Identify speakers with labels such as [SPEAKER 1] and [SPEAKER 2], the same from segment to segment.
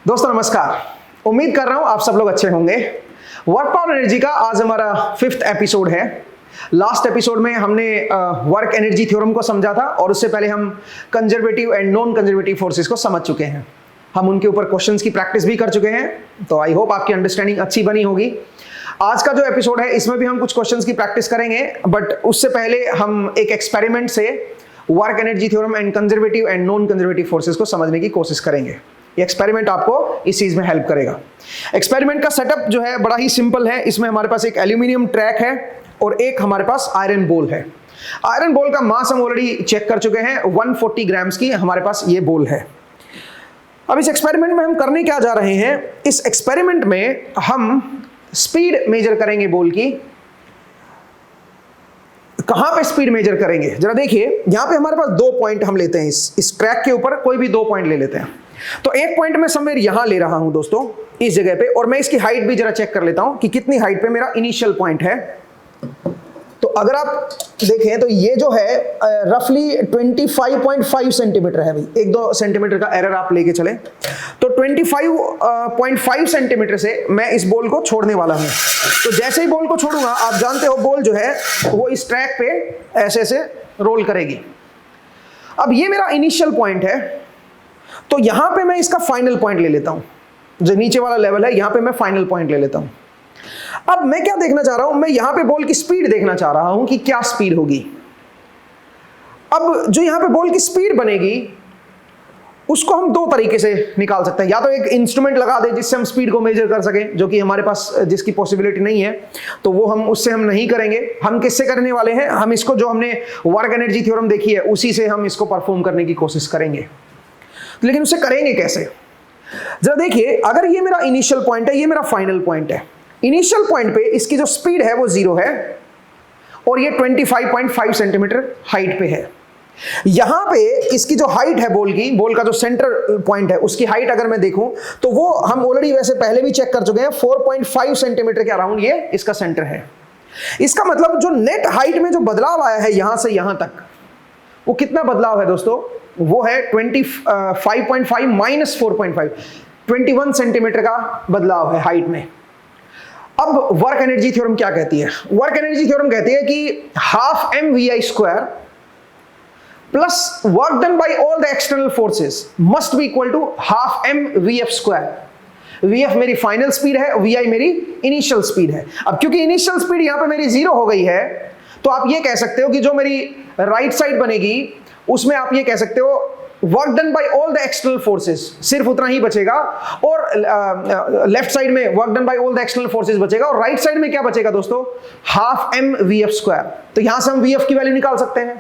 [SPEAKER 1] दोस्तों नमस्कार, उम्मीद कर रहा हूं आप सब लोग अच्छे होंगे। वर्क पावर एनर्जी का आज हमारा 5th एपिसोड है। लास्ट एपिसोड में हमने वर्क एनर्जी थ्योरम को समझा था और उससे पहले हम conservative and non conservative forces को समझ चुके हैं। हम उनके ऊपर क्वेश्चंस की प्रैक्टिस भी कर चुके हैं, तो आई होप आपकी अंडरस्टैंडिंग अच्छी बनी होगी। आज का जो एपिसोड है इसमें भी हम कुछ क्वेश्चंस की प्रैक्टिस करेंगे, बट उससे पहले हम एक एक्सपेरिमेंट से work energy theorem and conservative and non conservative forces को समझने की कोशिश करेंगे। ये एक्सपेरिमेंट आपको इस चीज में हेल्प करेगा। एक्सपेरिमेंट का सेटअप जो है बड़ा ही सिंपल है। इसमें हमारे पास एक एल्यूमिनियम ट्रैक है और एक हमारे पास आयरन बॉल है। आयरन बॉल का मास हम ऑलरेडी चेक कर चुके हैं, 140 ग्राम्स की हमारे पास ये बॉल है। अब इस एक्सपेरिमेंट में हम करने क्या जा रहे हैं, इस एक्सपेरिमेंट में हम स्पीड मेजर करेंगे बॉल की। कहां पे स्पीड मेजर करेंगे जरा देखिए। यहां पे हमारे पास 2 पॉइंट हम लेते हैं, इस ट्रैक के ऊपर कोई भी 2 पॉइंट ले लेते हैं। तो एक पॉइंट मैं समवेयर यहां ले रहा हूं दोस्तों, इस जगह पे, और मैं इसकी हाइट भी जरा चेक कर लेता हूं कि कितनी हाइट पे मेरा इनिशियल पॉइंट है। तो अगर आप देखें तो ये जो है रफली 25.5 सेंटीमीटर है। भाई 1-2 सेंटीमीटर का एरर आप लेके चले तो 25.5 सेंटीमीटर से मैं इस बॉल को छोड़ने वाला हूं। तो जैसे ही बॉल को छोड़ूंगा, आप जानते हो बॉल जो है वो इस ट्रैक पे ऐसे ऐसे रोल करेगी। अब ये मेरा इनिशियल पॉइंट है, तो यहां पे मैं इसका फाइनल पॉइंट ले लेता हूं। जो नीचे वाला लेवल है, यहां पे मैं फाइनल पॉइंट ले लेता हूं। अब मैं क्या देखना चाह रहा हूं, मैं यहां पे बॉल की स्पीड देखना चाह रहा हूं कि क्या स्पीड होगी। अब जो यहां पे बॉल की स्पीड बनेगी उसको हम 2 तरीके से निकाल सकते हैं। या तो एक इंस्ट्रूमेंट लगा दे जिससे हम स्पीड को मेजर कर सकें, जो कि हमारे पास जिसकी पॉसिबिलिटी नहीं है, तो वो उससे हम नहीं करेंगे। हम किससे करने वाले हैं, हम इसको जो हमने वर्क एनर्जी थ्योरम देखी है उसी से हम इसको परफॉर्म करने की कोशिश करेंगे। लेकिन उसे करेंगे कैसे, जरा देखिए। अगर ये मेरा इनिशियल पॉइंट है, ये मेरा फाइनल पॉइंट है। इनिशियल पॉइंट पे इसकी जो स्पीड है वो 0 है और ये 25.5 सेंटीमीटर हाइट पे है। यहां पे इसकी जो हाइट है बॉल का जो सेंटर पॉइंट है उसकी हाइट अगर मैं देखूं तो वो हम ऑलरेडी वैसे पहले भी चेक कर चुके हैं, 4.5 सेंटीमीटर के अराउंड ये इसका सेंटर है। इसका मतलब जो नेट हाइट में जो बदलाव आया है यहां से यहां तक, वो कितना बदलाव है दोस्तों, वो है 25.5 माइनस 4.5, 21 सेंटीमीटर का बदलाव है हाइट में। अब वर्क एनर्जी थ्योरम क्या कहती है, वर्क एनर्जी थ्योरम कहती है कि half mvi² plus work done by all the external forces must be equal to half mvf²। vf मेरी फाइनल स्पीड है, vi मेरी इनिशियल स्पीड है। अब क्योंकि इनिशियल स्पीड यहां पे मेरी 0 हो गई है, तो आप ये कह सकते हो कि जो मेरी राइट साइड बनेगी उसमें आप ये कह सकते हो work done by all the external forces, सिर्फ उतना ही बचेगा। और लेफ्ट साइड में work done by all the external forces बचेगा, और राइट साइड में क्या बचेगा दोस्तों, हाफ mvf²। तो यहां से हम vf की वैल्यू निकाल सकते हैं।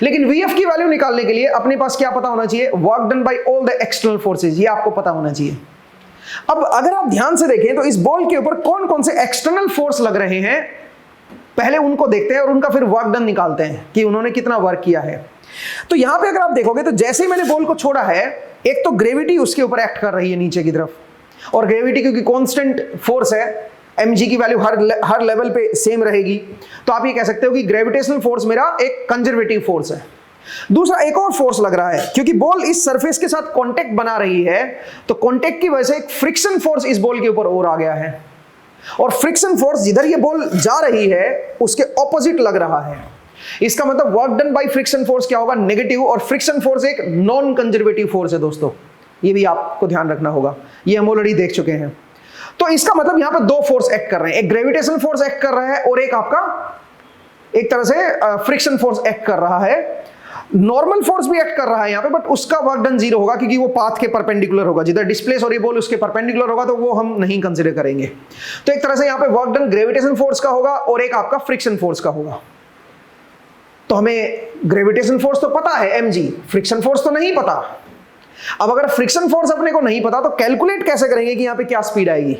[SPEAKER 1] लेकिन vf की वैल्यू निकालने के लिए अपने पास क्या पता होना चाहिए, work done by all the external forces, ये आपको पता होना चाहिए। अब अगर आप ध्यान से देखें तो इस बॉल के ऊपर कौन कौन से एक्सटर्नल फोर्स लग रहे हैं, पहले उनको देखते हैं और उनका फिर वर्क डन निकालते हैं कि उन्होंने कितना वर्क किया है। तो यहां पे अगर आप देखोगे तो जैसे ही मैंने बॉल को छोड़ा है, एक तो ग्रेविटी उसके ऊपर एक्ट कर रही है नीचे की तरफ, और ग्रेविटी क्योंकि कांस्टेंट फोर्स है, mg की वैल्यू हर लेवल पे सेम रहेगी, तो आप ये कह सकते हो कि ग्रेविटेशनल फोर्स मेरा एक कंजर्वेटिव फोर्स है। दूसरा एक और फोर्स लग रहा है, क्योंकि बॉल इस सरफेस के साथ कांटेक्ट बना रही है, तो कांटेक्ट की वजह से एक फ्रिक्शन फोर्स इस बॉल के ऊपर और आ गया है, और फ्रिक्शन फोर्स जिधर ये बॉल जा रही है उसके ऑपोजिट लग रहा है। इसका मतलब work done by friction force क्या होगा, नेगेटिव, और फ्रिक्शन फोर्स एक नॉन कंजर्वेटिव फोर्स है दोस्तों, ये भी आपको ध्यान रखना होगा, ये हम ऑलरेडी देख चुके हैं। तो इसका मतलब यहां पर 2 फोर्स एक्ट कर रहे हैं, एक ग्रेविटेशनल फोर्स एक्ट कर रहा है और एक आपका एक तरह से फ्रिक्शन फोर्स एक्ट कर रहा है। नॉर्मल फोर्स भी एक्ट कर रहा है यहां पे, बट उसका वर्क डन 0 होगा क्योंकि वो पाथ के परपेंडिकुलर होगा, जिधर डिस्प्लेस और ये बॉल उसके परपेंडिकुलर होगा, तो वो हम नहीं कंसीडर करेंगे। तो एक तरह से यहां पे वर्क डन ग्रेविटेशन फोर्स का होगा और एक आपका फ्रिक्शन फोर्स का होगा। तो हमें ग्रेविटेशन फोर्स तो पता है mg, फ्रिक्शन फोर्स तो नहीं पता। अब अगर फ्रिक्शन फोर्स अपने को नहीं पता तो कैलकुलेट कैसे करेंगे कि यहां पे क्या स्पीड आएगी,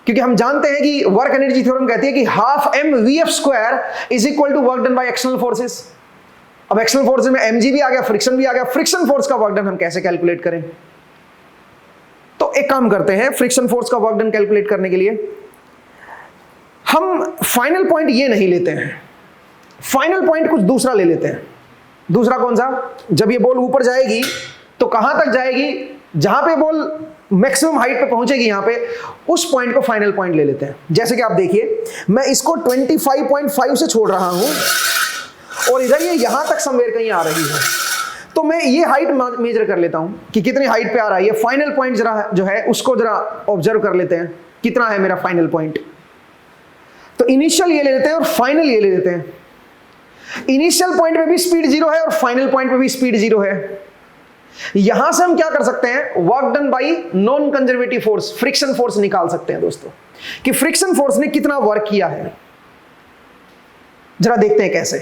[SPEAKER 1] क्योंकि हम जानते हैं कि वर्क एनर्जी थ्योरम कहती है कि half mvf² is equal to work done by external forces. अब एक्सटर्नल फोर्सेस में mg भी आ गया, फ्रिक्शन भी आ गया, फ्रिक्शन फोर्स का वर्क डन हम कैसे कैलकुलेट करें। तो एक काम करते हैं, फ्रिक्शन फोर्स का वर्क डन कैलकुलेट करने के लिए हम फाइनल पॉइंट ये नहीं लेते हैं, फाइनल पॉइंट कुछ दूसरा ले लेते हैं। दूसरा कौन सा, जब ये बॉल ऊपर जाएगी तो कहां तक जाएगी, जहां पे बॉल मैक्सिमम हाइट पे पहुंचेगी, यहां पे उस पॉइंट को फाइनल पॉइंट ले लेते हैं। जैसे कि आप देखिए, मैं इसको 25.5 से छोड़ रहा हूं और इधर ये यहां तक समवेयर कहीं आ रही है, तो मैं ये हाइट मेजर कर लेता हूं कि कितनी हाइट पे आ रहा है। ये फाइनल पॉइंट जरा जो है उसको जरा ऑब्जर्व कर लेते हैं, कितना है मेरा फाइनल पॉइंट। तो इनिशियल ये ले लेते हैं और फाइनल ये ले लेते हैं। इनिशियल पॉइंट पे भी स्पीड 0 है और फाइनल पॉइंट पे भी स्पीड 0 है। यहां से हम क्या कर सकते हैं, work done by non conservative force, friction force निकाल सकते हैं दोस्तों, कि फ्रिक्शन फोर्स ने कितना वर्क किया है। जरा देखते हैं कैसे।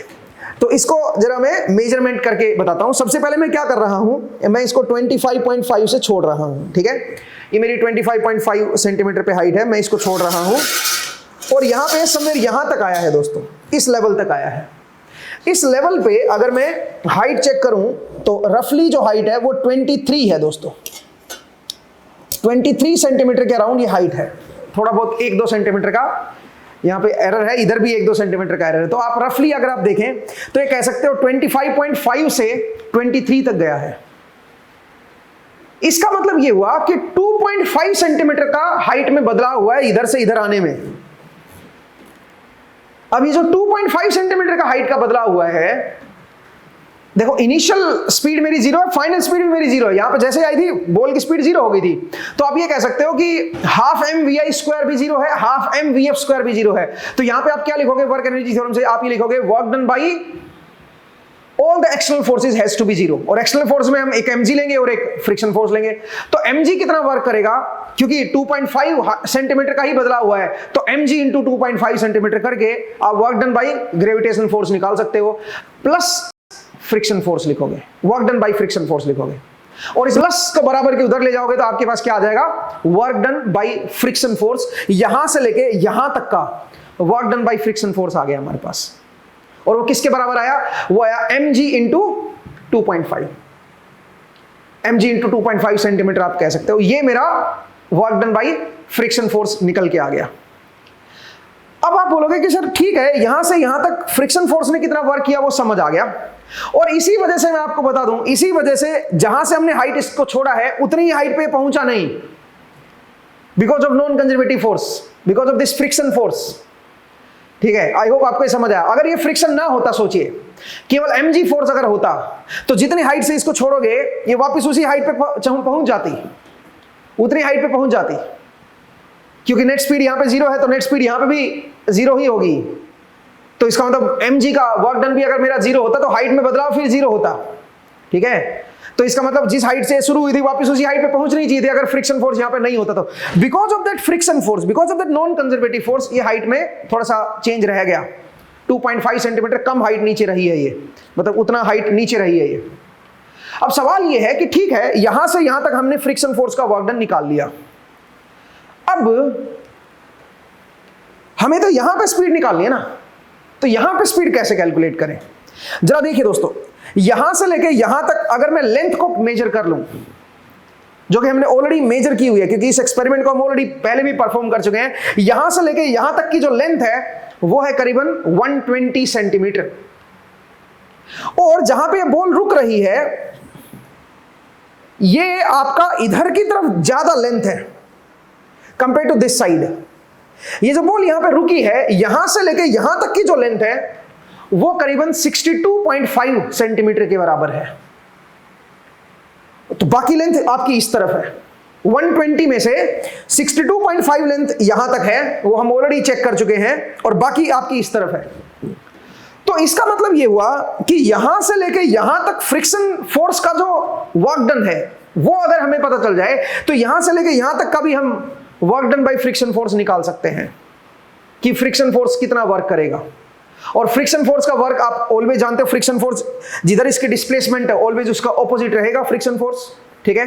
[SPEAKER 1] तो इसको जरा मैं मेजरमेंट करके बताता हूं। सबसे पहले मैं क्या कर रहा हूं, मैं इसको 25.5 से छोड़ रहा हूं, ठीक है। ये मेरी 25.5 सेंटीमीटर पे हाइट है, मैं इसको छोड़ रहा हूं और यहां पे समवेयर यहां तक आया है दोस्तों, इस लेवल तक आया है। इस लेवल पे अगर मैं हाइट चेक करूं तो रफली जो हाइट है वो 23 है दोस्तों, 23 सेंटीमीटर के अराउंड ये हाइट है। थोड़ा बहुत 1-2 सेंटीमीटर का यहाँ पे एरर है, इधर भी 1-2 सेंटीमीटर का एरर है। तो आप रफली अगर आप देखें तो ये कह सकते हो 25.5 से 23 तक गया है। इसका मतलब ये हुआ कि 2.5 सेंटीमीटर का हाइट में बदलाव हुआ है इधर से इधर आने में। अब ये जो 2.5 सेंटीमीटर का हाइट का बदलाव हुआ है, देखो इनिशियल स्पीड मेरी 0 है, फाइनल स्पीड भी मेरी 0 है। यहां पे जैसे आई थी बॉल की स्पीड 0 हो गई थी, तो आप ये कह सकते हो कि हाफ mvi² भी 0 है, हाफ mvf² भी 0 है। तो यहां पे आप क्या लिखोगे वर्क एनर्जी थ्योरम से, आप ये लिखोगे work done by all the external forces has to be 0। और एक्सटर्नल फोर्स में हम एक mg लेंगे और एक फ्रिक्शन फोर्स लेंगे। तो mg कितना वर्क करेगा, क्योंकि 2.5 सेंटीमीटर का ही बदलाव हुआ है, तो mg इंटू 2.5 सेंटीमीटर करके आप work done by gravitational force निकाल सकते हो, प्लस फ्रिक्शन फोर्स लिखोगे, work done by friction force लिखोगे। और इस प्लस को बराबर के उधर ले जाओगे तो आपके पास क्या आ जाएगा, work done by friction force. यहां से लेके यहां तक का work done by friction force आ गया हमारे पास। और वो किसके बराबर आया, वो आया mg into 2.5, mg into 2.5 centimetre आप कह सकते हो। ये मेरा work done by friction force निकल के आ गया। अब आप बोलोगे कि सर ठीक है, यहां से यहां तक फ्रिक्शन फोर्स ने कितना वर्क किया वो समझ आ गया। और इसी वजह से मैं आपको बता दूं, इसी वजह से जहां से हमने हाइट इसको छोड़ा है उतनी ही हाइट पे पहुंचा नहीं, because of non conservative force, because of this friction force. ठीक है, आई होप आपको समझ आया। अगर ये फ्रिक्शन ना होता, सोचिए केवल mg फोर्स अगर होता तो जितनी हाइट से इसको छोड़ोगे ये वापस उसी हाइट पे पहुंच जाती, उतनी हाइट पे पहुंच जाती, क्योंकि नेट स्पीड यहां पे 0 है तो नेट स्पीड यहां पे भी 0 ही होगी। तो इसका मतलब mg का वर्क डन भी अगर मेरा 0 होता तो हाइट में बदलाव फिर 0 होता। ठीक है, तो इसका मतलब जिस हाइट से शुरू हुई थी वापस उसी हाइट पे पहुंचनी चाहिए थी अगर फ्रिक्शन फोर्स यहां पे नहीं होता तो। Because of that friction force, because of that non conservative force, ये हाइट में थोड़ा सा चेंज रह गया। 2.5 सेंटीमीटर कम हाइट नीचे रही है, ये मतलब उतना हाइट नीचे रही है ये। अब सवाल ये है कि ठीक है, यहां से यहां तक हमने फ्रिक्शन फोर्स का वर्क डन निकाल लिया। अब हमें तो यहां पे स्पीड निकालनी है ना, तो यहां पे स्पीड कैसे कैलकुलेट करें, जरा देखिए दोस्तों। यहां से लेके यहां तक अगर मैं लेंथ को मेजर कर लूं, जो कि हमने ऑलरेडी मेजर की हुई है, क्योंकि इस एक्सपेरिमेंट को हम ऑलरेडी पहले भी परफॉर्म कर चुके हैं। यहां से लेके यहां तक की जो लेंथ है वो है करीबन 120 सेंटीमीटर। और जहां पे बॉल रुक रही है ये आपका इधर की तरफ ज्यादा लेंथ है कंपेयर टू दिस साइड। ये जो बॉल यहां पे रुकी है, यहां से लेके यहां तक की जो लेंथ है वो करीबन 62.5 सेंटीमीटर के बराबर है। तो बाकी लेंथ आपकी इस तरफ है। 120 में से 62.5 लेंथ यहां तक है, वो हम ऑलरेडी चेक कर चुके हैं, और बाकी आपकी इस तरफ है। तो इसका मतलब ये हुआ कि यहां से लेके यहां तक फ्रिक्शन फोर्स का जो वर्क डन है वो अगर हमें पता चल जाए तो यहां से लेके यहां तक का भी हम work done by friction force निकाल सकते हैं कि फ्रिक्शन फोर्स कितना वर्क करेगा। और फ्रिक्शन फोर्स का वर्क आप ऑलवेज जानते हो, फ्रिक्शन फोर्स जिधर इसकी डिस्प्लेसमेंट है ऑलवेज उसका ऑपोजिट रहेगा फ्रिक्शन फोर्स। ठीक है,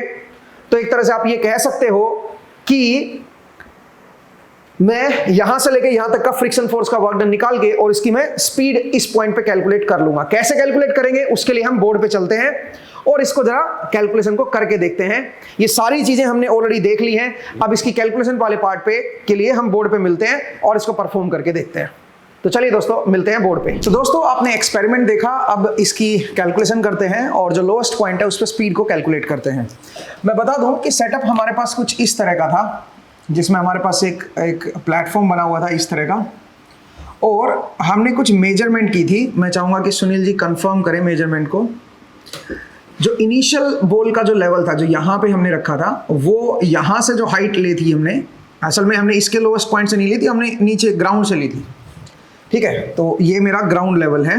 [SPEAKER 1] तो एक तरह से आप ये कह सकते हो कि मैं यहां से लेके यहां तक का फ्रिक्शन फोर्स का वर्क डन निकाल के और इसकी मैं स्पीड इस पॉइंट पे कैलकुलेट कर लूंगा। कैसे कैलकुलेट करेंगे उसके लिए हम बोर्ड पे चलते हैं और इसको जरा कैलकुलेशन को करके देखते हैं। ये सारी चीजें हमने ऑलरेडी देख ली हैं, अब इसकी कैलकुलेशन वाले पार्ट पे के लिए हम बोर्ड पे मिलते हैं और इसको परफॉर्म करके देखते हैं। तो चलिए दोस्तों मिलते हैं बोर्ड पे। तो दोस्तों आपने एक्सपेरिमेंट देखा, अब इसकी कैलकुलेशन करते हैं और जो लोएस्ट पॉइंट है उस पर स्पीड को कैलकुलेट करते हैं। मैं बता दूं कि सेटअप हमारे पास कुछ इस तरह का था, जिसमें हमारे पास एक प्लेटफॉर्म बना हुआ था इस तरह का, और हमने कुछ मेजरमेंट की थी। मैं चाहूँगा कि सुनील जी कंफर्म करें मेजरमेंट को। जो इनिशियल बॉल का जो लेवल था, जो यहाँ पे हमने रखा था, वो यहाँ से जो हाइट ली थी हमने, असल में हमने इसके लोएस्ट पॉइंट से नहीं ली थी, हमने नीचे ग्राउंड से ली थी। ठीक है, तो ये मेरा ग्राउंड लेवल है,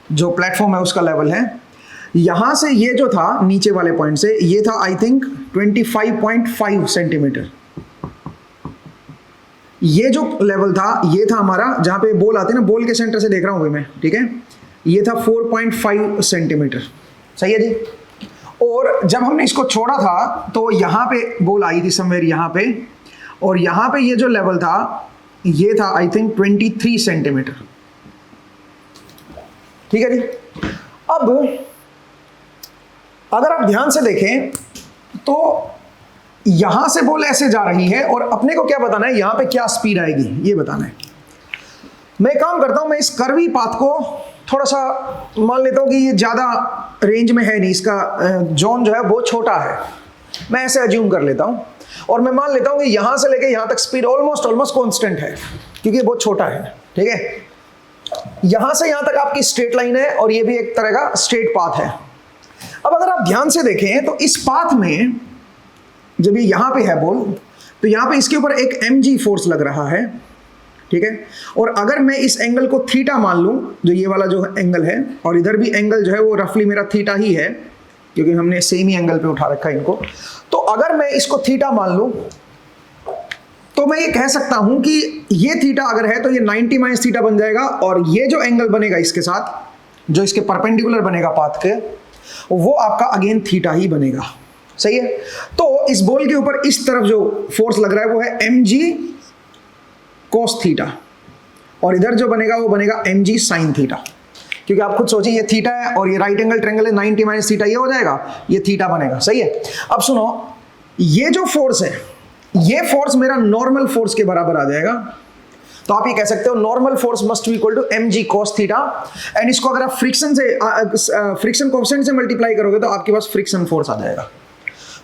[SPEAKER 1] जो प्लेटफॉर्म है उसका लेवल है। यहाँ से ये जो था नीचे वाले पॉइंट से, ये था आई थिंक 25.5 सेंटीमीटर। ये जो लेवल था ये था हमारा, जहाँ पे बॉल आते हैं ना, बॉल के सेंटर से देख रहा हूँ भाई मैं, ठीक है, ये था 4.5 सेंटीमीटर। सही है जी। और जब हमने इसको छोड़ा था तो यहाँ पे बॉल आई थी समवेयर यहाँ पे, और यहाँ पे ये जो लेवल था ये था आई थिंक 23 सेंटीमीटर। ठीक है जी। अब अगर आप ध्यान से देखें तो यहां से बॉल ऐसे जा रही है और अपने को क्या बताना है, यहां पे क्या स्पीड आएगी ये बताना है। मैं एक काम करता हूं, मैं इस कर्वी पाथ को थोड़ा सा मान लेता हूं कि ये ज्यादा रेंज में है नहीं, इसका जोन जो है वो छोटा है, मैं ऐसे अज्यूम कर लेता हूं, और मैं मान लेता हूं कि यहां से लेके यहां तक स्पीड ऑलमोस्ट कांस्टेंट है, क्योंकि बहुत छोटा है। ठीक है, यहां से यहां तक आपकी स्ट्रेट लाइन है और ये भी एक तरह का स्ट्रेट पाथ है। अब अगर आप ध्यान से देखें तो इस पाथ में जब ये यहां पे है बॉल, तो यहां पे इसके ऊपर एक mg फोर्स लग रहा है। ठीक है, और अगर मैं इस एंगल को थीटा मान लूं, जो ये वाला जो एंगल है, और इधर भी एंगल जो है वो रफली मेरा थीटा ही है, क्योंकि हमने सेम ही एंगल पे उठा रखा है इनको, तो अगर मैं इसको थीटा मान लूं तो मैं ये कह सकता हूं कि ये थीटा अगर है तो ये 90 माइनस थीटा बन जाएगा, और ये जो एंगल बनेगा इसके साथ, जो इसके परपेंडिकुलर बनेगा पाथ के, वो आपका अगेन थीटा ही बनेगा। सही है। तो इस बॉल के ऊपर इस तरफ जो फोर्स लग रहा है वो है mg cos थीटा, और इधर जो बनेगा वो बनेगा mg sin थीटा, क्योंकि आप खुद सोचिए ये थीटा है और ये राइट एंगल ट्रायंगल है, 90 माइनस थीटा ये हो जाएगा, ये थीटा बनेगा। सही है। अब सुनो, ये जो फोर्स है ये फोर्स मेरा नॉर्मल फोर्स के बराबर आ जाएगा, तो आप ये कह सकते हो normal force must be equal to mg cos theta, and इसको अगर आप फ्रिक्शन कोएफिशिएंट से मल्टीप्लाई करोगे तो आपके पास फ्रिक्शन फोर्स आ जाएगा।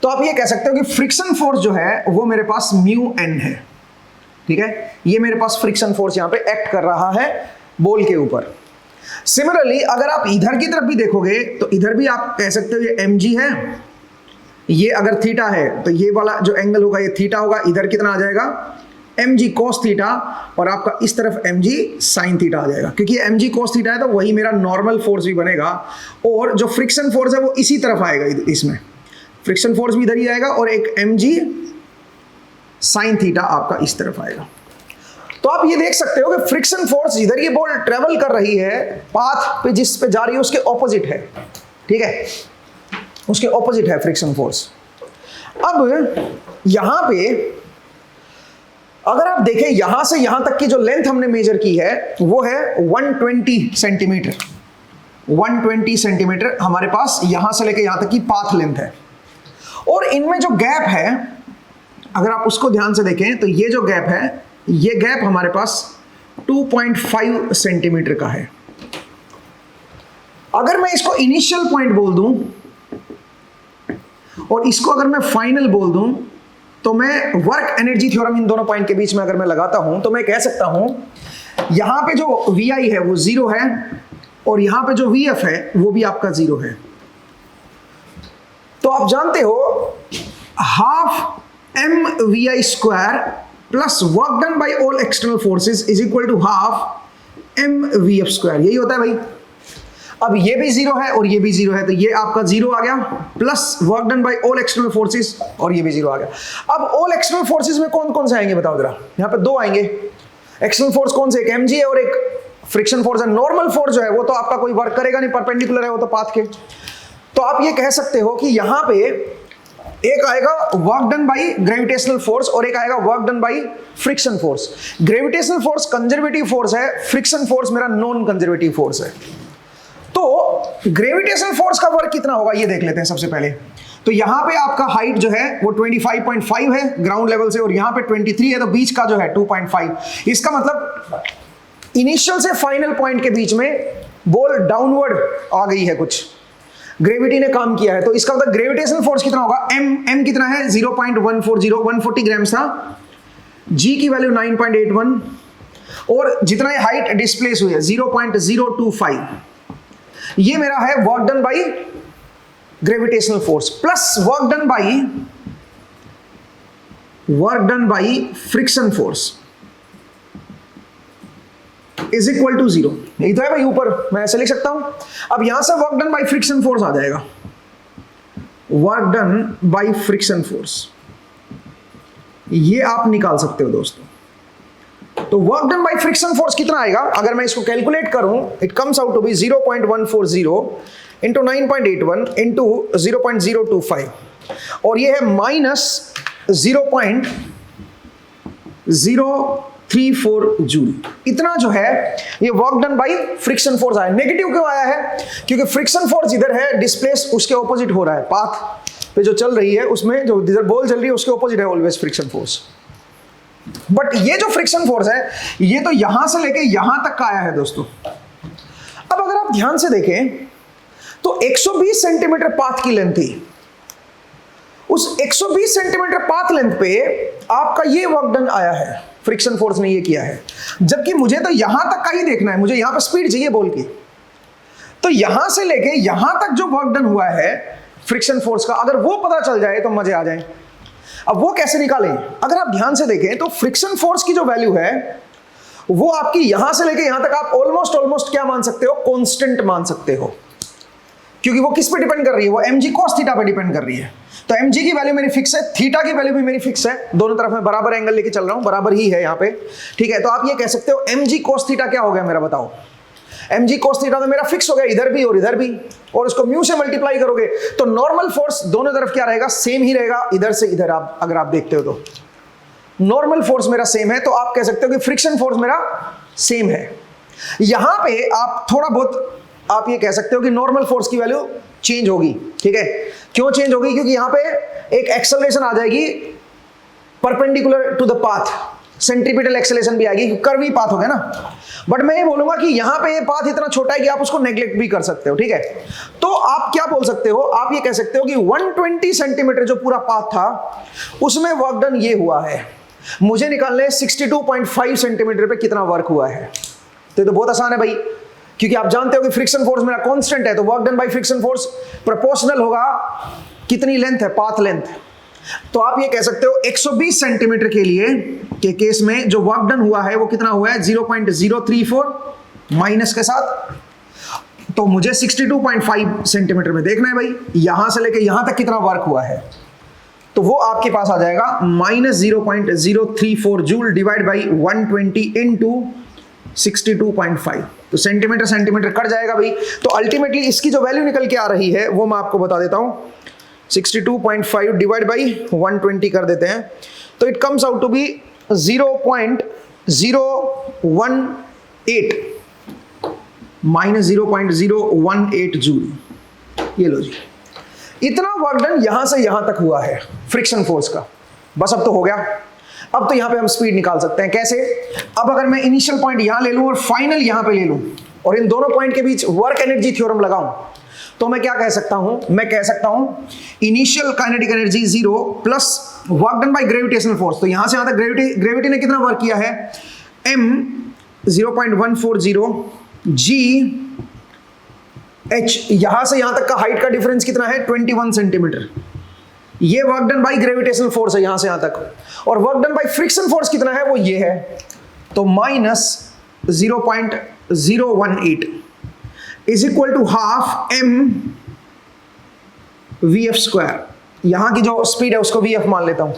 [SPEAKER 1] तो आप ये कह सकते हो कि फ्रिक्शन फोर्स जो है वो मेरे पास म्यू एन है। ठीक है, ये मेरे पास फ्रिक्शन फोर्स यहां पे एक्ट कर रहा है बॉल के ऊपर। सिमिलरली अगर आप इधर की तरफ भी देखोगे तो इधर भी आप कह सकते हो ये mg है, ये अगर थीटा है तो ये वाला जो एंगल होगा ये थीटा होगा, इधर कितना आ जाएगा mg cos थीटा, और आपका इस तरफ mg sin थीटा आ जाएगा, क्योंकि ये mg cos थीटा है तो वही मेरा नॉर्मल फोर्स भी बनेगा, और जो फ्रिक्शन फोर्स है वो इसी तरफ आएगा, इसमें फ्रिक्शन फोर्स भी इधर ही आएगा, और एक mg sin थीटा आपका इस तरफ आएगा। तो आप ये देख सकते हो कि फ्रिक्शन फोर्स जिधर ये बॉल ट्रेवल कर रही है, पाथ पे जिस पे जा रही है उसके ऑपोजिट है। ठीक है, उसके ऑपोजिट है फ्रिक्शन फोर्स। अब यहां पे अगर आप देखें, यहां से यहां तक की जो लेंथ हमने मेजर की है वो है 120 सेंटीमीटर। 120 सेंटीमीटर हमारे पास यहां से लेके यहां तक की पाथ लेंथ है, और इनमें जो गैप है अगर आप उसको ध्यान से देखें तो ये जो गैप है, ये गैप हमारे पास 2.5 सेंटीमीटर का है। अगर मैं इसको इनिशियल पॉइंट बोल दूं और इसको अगर मैं फाइनल बोल दूं, तो मैं वर्क एनर्जी थ्योरम इन दोनों पॉइंट के बीच में अगर मैं लगाता हूं तो मैं कह सकता हूं यहां पे जो VI है वो 0 है, और यहां पे जो VF है वो भी आपका 0 है। तो आप जानते हो half mvi square plus work done by all external forces is equal to half mvf square, यही होता है भाई। अब ये भी 0 है और ये भी 0 है, तो ये आपका 0 आ गया, plus work done by all external forces, और ये भी 0 आ गया। अब ऑल एक्सटर्नल फोर्सेस में कौन कौन से आएंगे बताओ जरा। यहाँ पे 2 आएंगे एक्सटर्नल फोर्स, कौन से, एक mg है और एक फ्रिक्शन फोर्स है। नॉर्मल फोर्स जो है वो तो आपका कोई वर्क करेगा नहीं, परपेंडिकुलर है वो तो पाथ के। तो आप ये कह सकते हो कि यहाँ पे एक आएगा work done by gravitational force और एक आएगा work done by friction force. Gravitational force conservative force है, फ्रिक्शन फोर्स मेरा नॉन कंजर्वेटिव फोर्स है। तो ग्रेविटेशनल फोर्स का वर्क कितना होगा ये देख लेते हैं सबसे पहले। तो यहां पे आपका हाइट जो है वो 25.5 है ग्राउंड लेवल से, और यहां पे 23 है, तो बीच का जो है 2.5। इसका मतलब इनिशियल से फाइनल पॉइंट के बीच में बॉल डाउनवर्ड आ गई है, कुछ ग्रेविटी ने काम किया है। तो इसका मतलब ग्रेविटेशनल फोर्स कितना होगा, m कितना है 0.140, 140 ग्राम्स था, g की वैल्यू 9.81, और जितना हाइट डिस्प्लेस हुई है 0.025, ये मेरा है work done by gravitational force plus work done by friction force is equal to 0। यही तो है भाई, ऊपर मैं ऐसे लिख सकता हूं। अब यहां से work done by friction force आ जाएगा, work done by friction force, ये आप निकाल सकते हो दोस्तों। तो work done by friction force कितना आएगा, अगर मैं इसको कैलकुलेट करूं, it comes out to be 0.140 into 9.81 into 0.025, और ये है माइनस 0.034 जूल। इतना जो है ये work done by friction force आया। नेगेटिव क्यों आया है, क्योंकि फ्रिक्शन फोर्स इधर है, डिस्प्लेस उसके ऑपोजिट हो रहा है, पाथ पे जो चल रही है उसमें जो इधर बॉल चल रही है उसके ऑपोजिट है ऑलवेज फ्रिक्शन फोर्स। बट ये जो फ्रिक्शन फोर्स है ये तो यहां से लेके यहां तक का आया है दोस्तों। अब अगर आप ध्यान से देखें तो 120 सेंटीमीटर पाथ की लेंथ थी, उस 120 सेंटीमीटर पाथ लेंथ पे आपका ये वर्क डन आया है, फ्रिक्शन फोर्स ने ये किया है। जबकि मुझे तो यहां तक का ही देखना है, मुझे यहां पे स्पीड चाहिए बॉल की। तो यहां से लेके यहां तक जो वर्क डन हुआ है फ्रिक्शन फोर्स का, अगर वो पता चल जाए तो मजे आ जाए। अब वो कैसे निकालें, अगर आप ध्यान से देखें तो फ्रिक्शन फोर्स की जो वैल्यू है वो आपकी यहां से लेके यहां तक आप ऑलमोस्ट क्या मान सकते हो, कांस्टेंट मान सकते हो, क्योंकि वो किस पे डिपेंड कर रही है, वो mg cos थीटा पे डिपेंड कर रही है। तो mg की वैल्यू मेरी फिक्स है, थीटा की वैल्यू भी मेरी फिक्स है, दोनों तरफ मैं बराबर एंगल लेके चल रहा हूं, बराबर ही है यहाँ पे, ठीक है। तो आप ये कह सकते हो mg cos थीटा क्या हो गया मेरा, बताओ। mg cos थीटा तो मेरा फिक्स हो गया, इधर भी और इधर भी, और उसको म्यू से मल्टीप्लाई करोगे तो नॉर्मल फोर्स दोनों तरफ क्या रहेगा, सेम ही रहेगा, इधर से इधर। आप अगर आप देखते हो तो नॉर्मल फोर्स मेरा सेम है, तो आप कह सकते हो कि फ्रिक्शन फोर्स मेरा सेम है। यहां पे आप थोड़ा बहुत आप ये कह सकते हो कि नॉर्मल फोर्स की वैल्यू चेंज होगी, ठीक है। क्यों चेंज होगी, क्योंकि यहां पे एक एक्सेलरेशन आ जाएगी perpendicular to the path, centripetal acceleration भी आएगी, कर्वी पाथ हो गया ना। बट मैं ये बोलूंगा कि यहां पे ये पाथ इतना छोटा है कि आप उसको नेग्लेक्ट भी कर सकते हो, ठीक है। तो आप क्या बोल सकते हो, आप ये कह सकते हो कि 120 सेंटीमीटर जो पूरा पाथ था उसमें वर्क डन ये हुआ है, मुझे निकालना है 62.5 सेंटीमीटर पे कितना वर्क हुआ है। तो ये तो बहुत आसान है भाई, क्योंकि आप जानते हो कि फ्रिक्शन फोर्स मेरा कांस्टेंट है, तो work done by friction force proportional होगा कितनी लेंथ है, पाथ लेंथ। तो आप ये कह सकते हो 120 सेंटीमीटर के लिए के केस में जो वर्क डन हुआ है वो कितना हुआ है, 0.034 माइनस के साथ। तो मुझे 62.5 सेंटीमीटर में देखना है भाई, यहां से लेके यहां तक कितना वर्क हुआ है, तो वो आपके पास आ जाएगा -0.034 जूल डिवाइड बाई 120 इंटू 62.5। तो सेंटीमीटर सेंटीमीटर कट जाएगा भाई। तो अल्टीमेटली इसकी जो वैल्यू निकल के आ रही है वो मैं आपको बता देता हूं, 62.5 डिवाइड बाई 120 कर देते हैं, तो it comes out to be 0.018 -0.018 joule. ये लो जी, इतना वर्क डन यहां से यहां तक हुआ है फ्रिक्शन फोर्स का। बस अब तो हो गया, अब तो यहां पे हम स्पीड निकाल सकते हैं। कैसे, अब अगर मैं इनिशियल पॉइंट यहां ले लूं और फाइनल यहां पे ले लूं और इन दोनों पॉइंट के बीच वर्क एनर्जी थ्योरम लगाऊं, तो मैं क्या कह सकता हूं, मैं कह सकता हूं initial kinetic energy 0 plus work done by gravitational force. तो यहां से यहां तक ग्रेविटी ने कितना वर्क किया है, m 0.140 g h, यहां से यहां तक का हाइट का डिफरेंस कितना है 21 सेंटीमीटर। ये work done by gravitational force है यहां से यहां तक, और work done by friction force कितना है वो ये है, तो -0.018 is equal to half m vf square. यहां की जो स्पीड है उसको vf मान लेता हूं,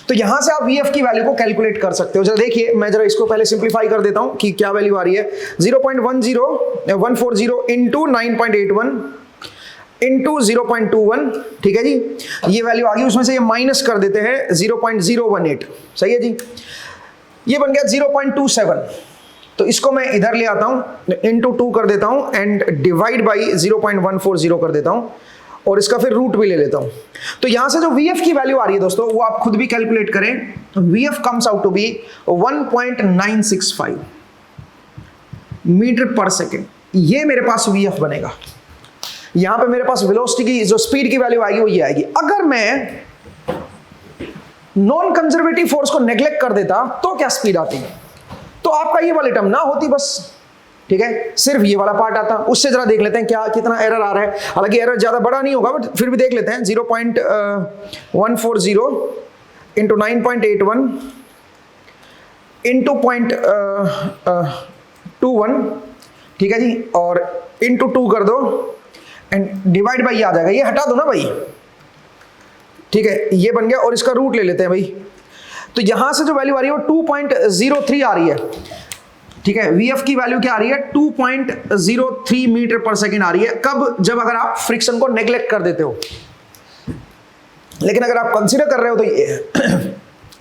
[SPEAKER 1] तो यहां से आप vf की वैल्यू को कैलकुलेट कर सकते हो। जरा देखिए, मैं जरा इसको पहले सिंप्लीफाई कर देता हूं कि क्या वैल्यू आ रही है। 0.14140 इंटू 9.81 इंटू 0.21, ठीक है जी, ये वैल्यू आ गई। उसमें से ये माइनस कर देते हैं 0.018, सही है जी, ये बन गया 0.27। तो इसको मैं इधर ले आता हूं, इंटू 2 कर देता हूं एंड डिवाइड बाई 0.140 कर देता हूं, और इसका फिर रूट भी ले लेता हूं। तो यहां से जो VF की वैल्यू आ रही है दोस्तों वो आप खुद भी कैलकुलेट करें। VF comes out to be 1.965 metre पर सेकेंड। ये मेरे पास VF बनेगा। यहां पे मेरे पास वेलोसिटी की जो स्पीड की वैल्यू आएगी वो ये आएगी। अगर मैं नॉन कंजर्वेटिव फोर्स को नेग्लेक्ट कर देता तो क्या स्पीड आती? तो आपका ये वाली टर्म ना होती बस, ठीक है, सिर्फ ये वाला पार्ट आता। उससे जरा देख लेते हैं क्या कितना एरर आ रहा है। हालांकि एरर ज्यादा बड़ा नहीं होगा बट फिर भी देख लेते हैं। 0.140 इंटू 9.81 इंटू 0.21, ठीक है जी, और इंटू 2 कर दो एंड डिवाइड बाई आ जाएगा। ये हटा दो ना भाई, ठीक है, ये बन गया। और इसका रूट ले लेते हैं भाई। तो यहां से जो वैल्यू आ रही है वो 2.03 आ रही है, ठीक है। VF की वैल्यू क्या आ रही है? 2.03 मीटर पर सेकेंड आ रही है। कब? जब अगर आप फ्रिक्शन को नेग्लेक्ट कर देते हो। लेकिन अगर आप कंसीडर कर रहे हो तो ये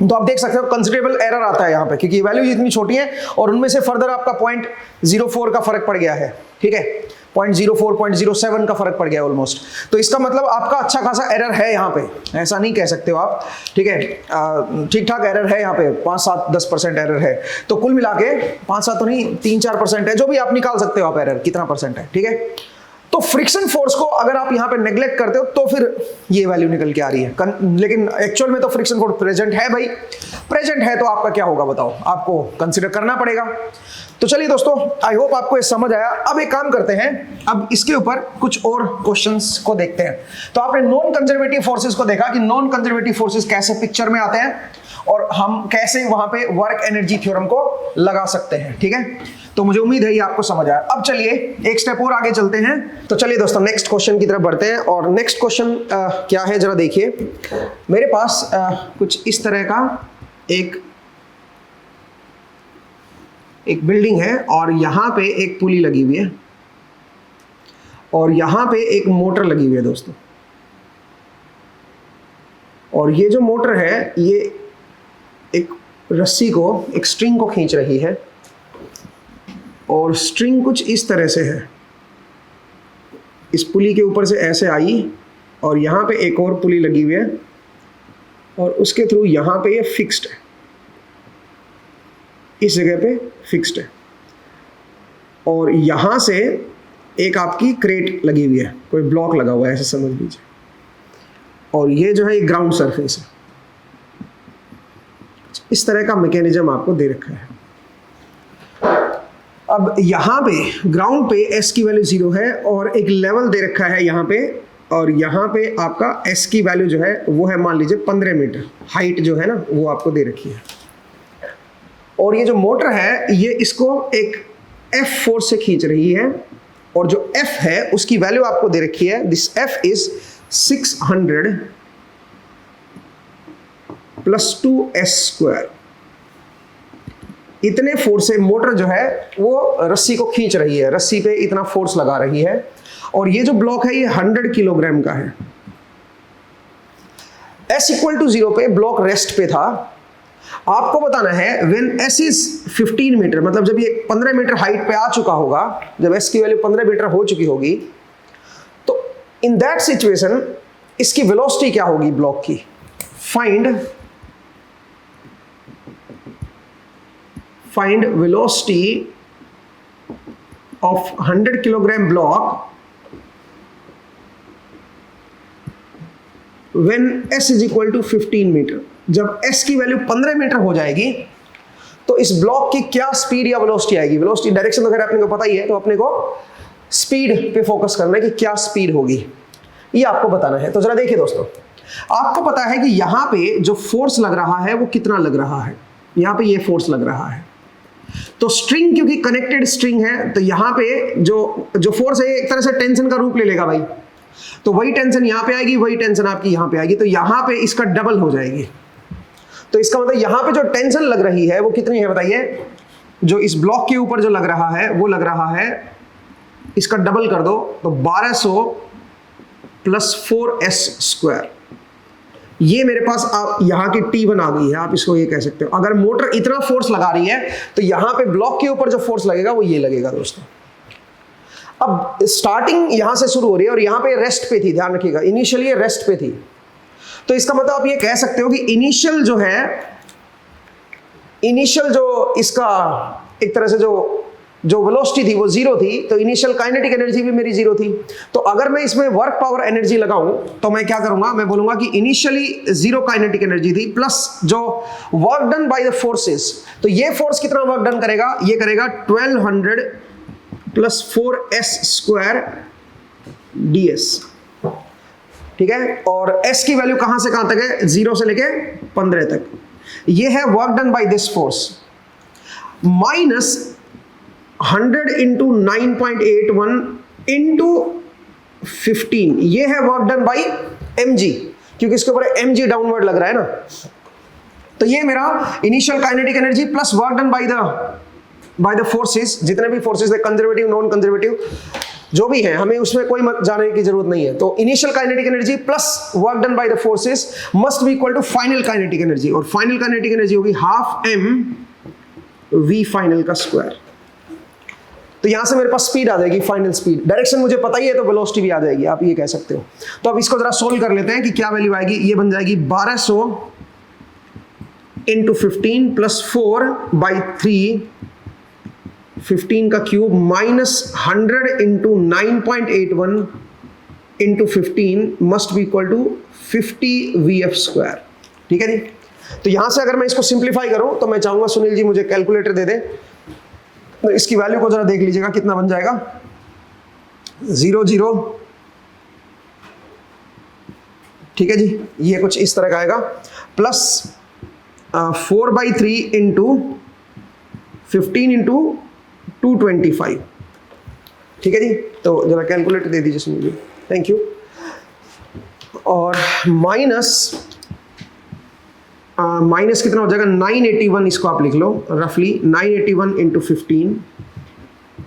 [SPEAKER 1] तो आप देख सकते हो कंसिडरेबल एरर आता है यहाँ पे, क्योंकि वैल्यू इतनी छोटी है और उनमें से फर्दर आपका 0.04 का फर्क पड़ गया है, ठीक है, 0.04 0.07 का फर्क पड़ गया ऑलमोस्ट। तो इसका मतलब आपका अच्छा खासा एरर है यहाँ पे, ऐसा नहीं कह सकते हो आप, ठीक है, ठीक ठाक एरर है यहाँ पे, 5-7-10% एरर है। तो कुल मिला के 5-7 तो नहीं, 3-4% है, जो भी आप निकाल सकते हो आप एरर कितना परसेंट है, ठीक है। तो फ्रिक्शन फोर्स को अगर आप यहां पे नेग्लेक्ट करते हो तो फिर ये वैल्यू निकल के आ रही है। लेकिन एक्चुअल में तो फ्रिक्शन फोर्स प्रेजेंट है भाई, प्रेजेंट है तो आपका क्या होगा बताओ, आपको कंसीडर करना पड़ेगा। तो चलिए दोस्तों, आई होप आपको ये समझ आया। अब एक काम करते हैं, अब इसके ऊपर कुछ और क्वेश्चंस को देखते हैं। तो आपने नॉन कंजर्वेटिव फोर्सेस को देखा कि नॉन कंजर्वेटिव फोर्सेस कैसे पिक्चर में आते हैं और हम कैसे वहां पे वर्क एनर्जी थ्योरम को लगा सकते हैं, ठीक है। तो मुझे उम्मीद है ये आपको समझ आया। अब चलिए एक स्टेप और आगे चलते हैं। तो चलिए दोस्तों नेक्स्ट क्वेश्चन की तरफ बढ़ते हैं। और नेक्स्ट क्वेश्चन क्या है जरा देखिए। मेरे पास कुछ इस तरह का एक बिल्डिंग है और यहां पे एक पुली लगी हुई है और यहां पे एक मोटर लगी हुई है दोस्तों। और ये जो मोटर है ये एक रस्सी को, एक स्ट्रिंग को खींच रही है और स्ट्रिंग कुछ इस तरह से है, इस पुली के ऊपर से ऐसे आई और यहाँ पे एक और पुली लगी हुई है और उसके थ्रू यहाँ पे ये फिक्स्ड है, इस जगह पे फिक्स्ड है। और यहाँ से एक आपकी क्रेट लगी हुई है, कोई ब्लॉक लगा हुआ है ऐसे समझ लीजिए। और ये जो है ये ग्राउंड सरफेस है। इस तरह का मैकेनिज्म आपको दे रखा है। अब यहाँ पे ग्राउंड पे S की वैल्यू 0 है और एक लेवल दे रखा है यहाँ पे, और यहाँ पे आपका S की वैल्यू जो है वो है मान लीजिए 15 मीटर, हाइट जो है ना वो आपको दे रखी है। और ये जो मोटर है ये इसको एक F फोर्स से खींच रही है और जो F है उसकी वैल्यू आपको दे रखी है, दिस F इज 600 + 2s²। इतने फोर्स से मोटर जो है वो रस्सी को खींच रही है, रस्सी पे इतना फोर्स लगा रही है। और ये जो ब्लॉक है ये 100 किलोग्राम का है। S = 0 पे ब्लॉक रेस्ट पे था। आपको बताना है व्हेन S इज 15 मीटर, मतलब जब ये 15 मीटर हाइट पे आ चुका होगा, जब S की वैल्यू 15 मीटर हो चुकी होगी, तो इन दैट सिचुएशन इसकी वेलोसिटी क्या होगी ब्लॉक की। Find velocity of 100 kilogram block when S is equal to 15 metre. जब S की वैल्यू 15 मीटर हो जाएगी तो इस ब्लॉक की क्या स्पीड या वेलोसिटी आएगी। वेलोसिटी डायरेक्शन वगैरह अपने को पता ही है, तो अपने को स्पीड पे फोकस करना है कि क्या स्पीड होगी, ये आपको बताना है। तो जरा देखिए दोस्तों, आपको पता है कि यहां पे जो फोर्स लग रहा है वो कितना लग रहा है। यहां पे ये फोर्स लग रहा है, तो स्ट्रिंग क्योंकि कनेक्टेड स्ट्रिंग है तो यहाँ पे जो फोर्स है एक तरह से टेंशन का रूप ले लेगा भाई। तो वही टेंशन यहाँ पे आएगी, वही टेंशन आपकी यहाँ पे आएगी, तो यहाँ पे इसका डबल हो जाएगी। तो इसका मतलब यहाँ पे जो टेंशन लग रही है वो कितनी है बताइए। जो इस ब्लॉक के ऊपर जो लग रहा है वो लग रहा है, इसका डबल कर दो तो 1200 + 4s²। ये मेरे पास आप यहाँ की T1 आ गई है, आप इसको ये कह सकते हो। अगर मोटर इतना फोर्स लगा रही है तो यहाँ पे ब्लॉक के ऊपर जो फोर्स लगेगा वो ये लगेगा दोस्तों। अब स्टार्टिंग यहां से शुरू हो रही है और यहां पे रेस्ट पे थी, ध्यान रखिएगा, इनिशियली रेस्ट पे थी। तो इसका मतलब आप ये कह सकते हो कि इनिशियल जो इसका एक तरह से जो वेलोसिटी थी वो जीरो थी, तो इनिशियल काइनेटिक एनर्जी भी मेरी जीरो थी। तो अगर मैं इसमें वर्क पावर एनर्जी लगाऊं तो मैं क्या करूंगा, मैं बोलूंगा कि इनिशियली जीरो काइनेटिक एनर्जी थी प्लस जो work done by the forces, तो ये फोर्स कितना वर्क डन करेगा, ये करेगा 1200 प्लस 4s² ds, ठीक है। और s की वैल्यू कहां से कहां तक है, 0 से लेके 15 तक। ये है work done by this force, minus 100 into 9.81 into 15, ये है वर्क डन बाई mg, क्योंकि इसके ऊपर mg डाउनवर्ड लग रहा है ना। तो ये मेरा initial kinetic energy plus work done by the forces, जितने भी फोर्सेस है, कंजर्वेटिव नॉन कंजर्वेटिव जो भी है, हमें उसमें कोई मत जाने की जरूरत नहीं है। तो initial kinetic energy plus work done by the forces must be equal to final kinetic energy, और फाइनल काइनेटिक एनर्जी होगी हाफ m v फाइनल का स्क्वायर। तो यहां से मेरे पास स्पीड आ जाएगी, फाइनल स्पीड। डायरेक्शन मुझे पता ही है तो वेलोसिटी भी आ जाएगी, आप ये कह सकते हो। तो अब इसको जरा सोल्व कर लेते हैं कि क्या वैल्यू आएगी। ये बन जाएगी 1200 इंटू 15 प्लस 4/3, 15 का cube, minus 100 into 9.81 into 15 must be equal to 50 VF²। ठीक है जी। तो यहां से अगर मैं इसको सिंप्लीफाई करूं तो मैं चाहूंगा सुनील जी मुझे कैलकुलेटर दे दें। तो इसकी वैल्यू को जरा देख लीजिएगा कितना बन जाएगा, 00, ठीक है जी, ये कुछ इस तरह का आएगा, प्लस 4/3 इंटू 15 इंटू 225, ठीक है जी। तो जरा कैलकुलेटर दे दीजिए सुनील जी, थैंक यू। और माइनस कितना हो जाएगा, 981, इसको आप लिख लो रफली, 981 into 15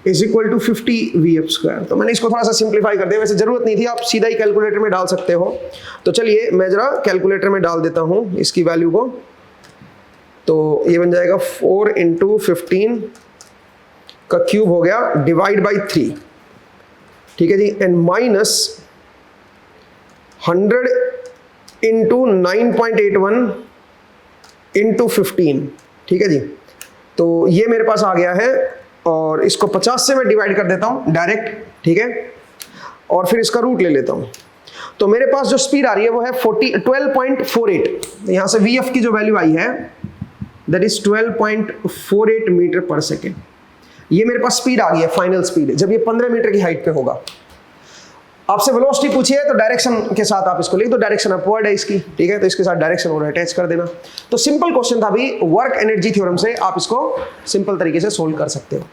[SPEAKER 1] is equal to 50 VF²। तो मैंने इसको थोड़ा सा सिंप्लीफाई कर दिया, वैसे जरूरत नहीं थी, आप सीधा ही कैलकुलेटर में डाल सकते हो। तो चलिए मैं जरा कैलकुलेटर में डाल देता हूं इसकी वैल्यू को। तो ये बन जाएगा 4 इंटू 15 का क्यूब हो गया डिवाइड बाई 3, ठीक है जी, एंड माइनस 100 इंटू 9.81 इंटू 15, ठीक है जी। तो ये मेरे पास आ गया है, और इसको 50 से मैं डिवाइड कर देता हूं डायरेक्ट, ठीक है, और फिर इसका रूट ले लेता हूं। तो मेरे पास जो स्पीड आ रही है वो है 12.48। यहां से VF की जो वैल्यू आई है दैट इज 12.48 मीटर पर सेकेंड। ये मेरे पास स्पीड आ गई है, फाइनल स्पीड, जब ये 15 मीटर की हाइट पे होगा। आपसे वेलोसिटी पूछी है तो डायरेक्शन के साथ आप इसको लिख दो, डायरेक्शन अपवर्ड है इसकी, ठीक है, तो इसके साथ डायरेक्शन और अटैच कर देना। तो सिंपल क्वेश्चन था भी, वर्क एनर्जी थ्योरम से आप इसको सिंपल तरीके से सोल्व कर सकते हो।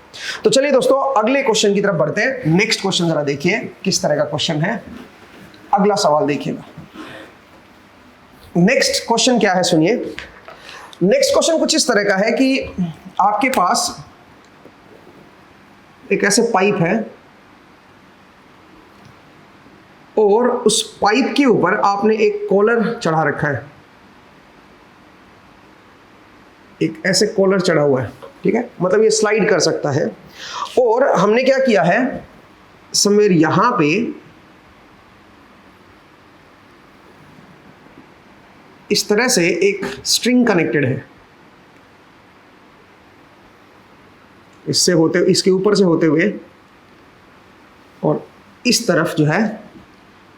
[SPEAKER 1] तो चलिए दोस्तों अगले क्वेश्चन की तरफ बढ़ते हैं। नेक्स्ट क्वेश्चन जरा देखिए किस तरह का क्वेश्चन है, अगला सवाल देखिएगा। नेक्स्ट क्वेश्चन क्या है सुनिए। नेक्स्ट क्वेश्चन कुछ इस तरह का है कि आपके पास एक ऐसे पाइप है और उस पाइप के ऊपर आपने एक कॉलर चढ़ा रखा है, एक ऐसे कॉलर चढ़ा हुआ है, ठीक है, मतलब ये स्लाइड कर सकता है। और हमने क्या किया है, समवेयर यहां पे इस तरह से एक स्ट्रिंग कनेक्टेड है, इससे होते, इसके ऊपर से होते हुए, और इस तरफ जो है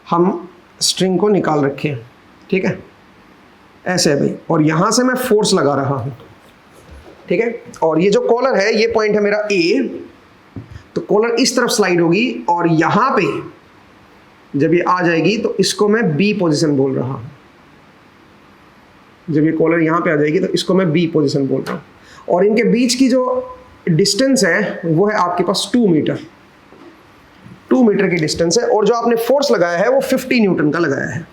[SPEAKER 1] हम स्ट्रिंग को निकाल रखे हैं, ठीक है, ऐसे है भाई, और यहां से मैं फोर्स लगा रहा हूं, ठीक है। और ये जो कॉलर है, ये पॉइंट है मेरा A, तो कॉलर इस तरफ स्लाइड होगी और यहां पे जब ये आ जाएगी तो इसको मैं B पोजीशन बोल रहा हूं। जब ये कॉलर यहां पे आ जाएगी तो इसको मैं B पोजीशन बोल रहा हूं। और इनके बीच की जो डिस्टेंस है वो है आपके पास 2 मीटर, 2 मीटर की डिस्टेंस है, और जो आपने फोर्स लगाया है वो 50 न्यूटन का लगाया है।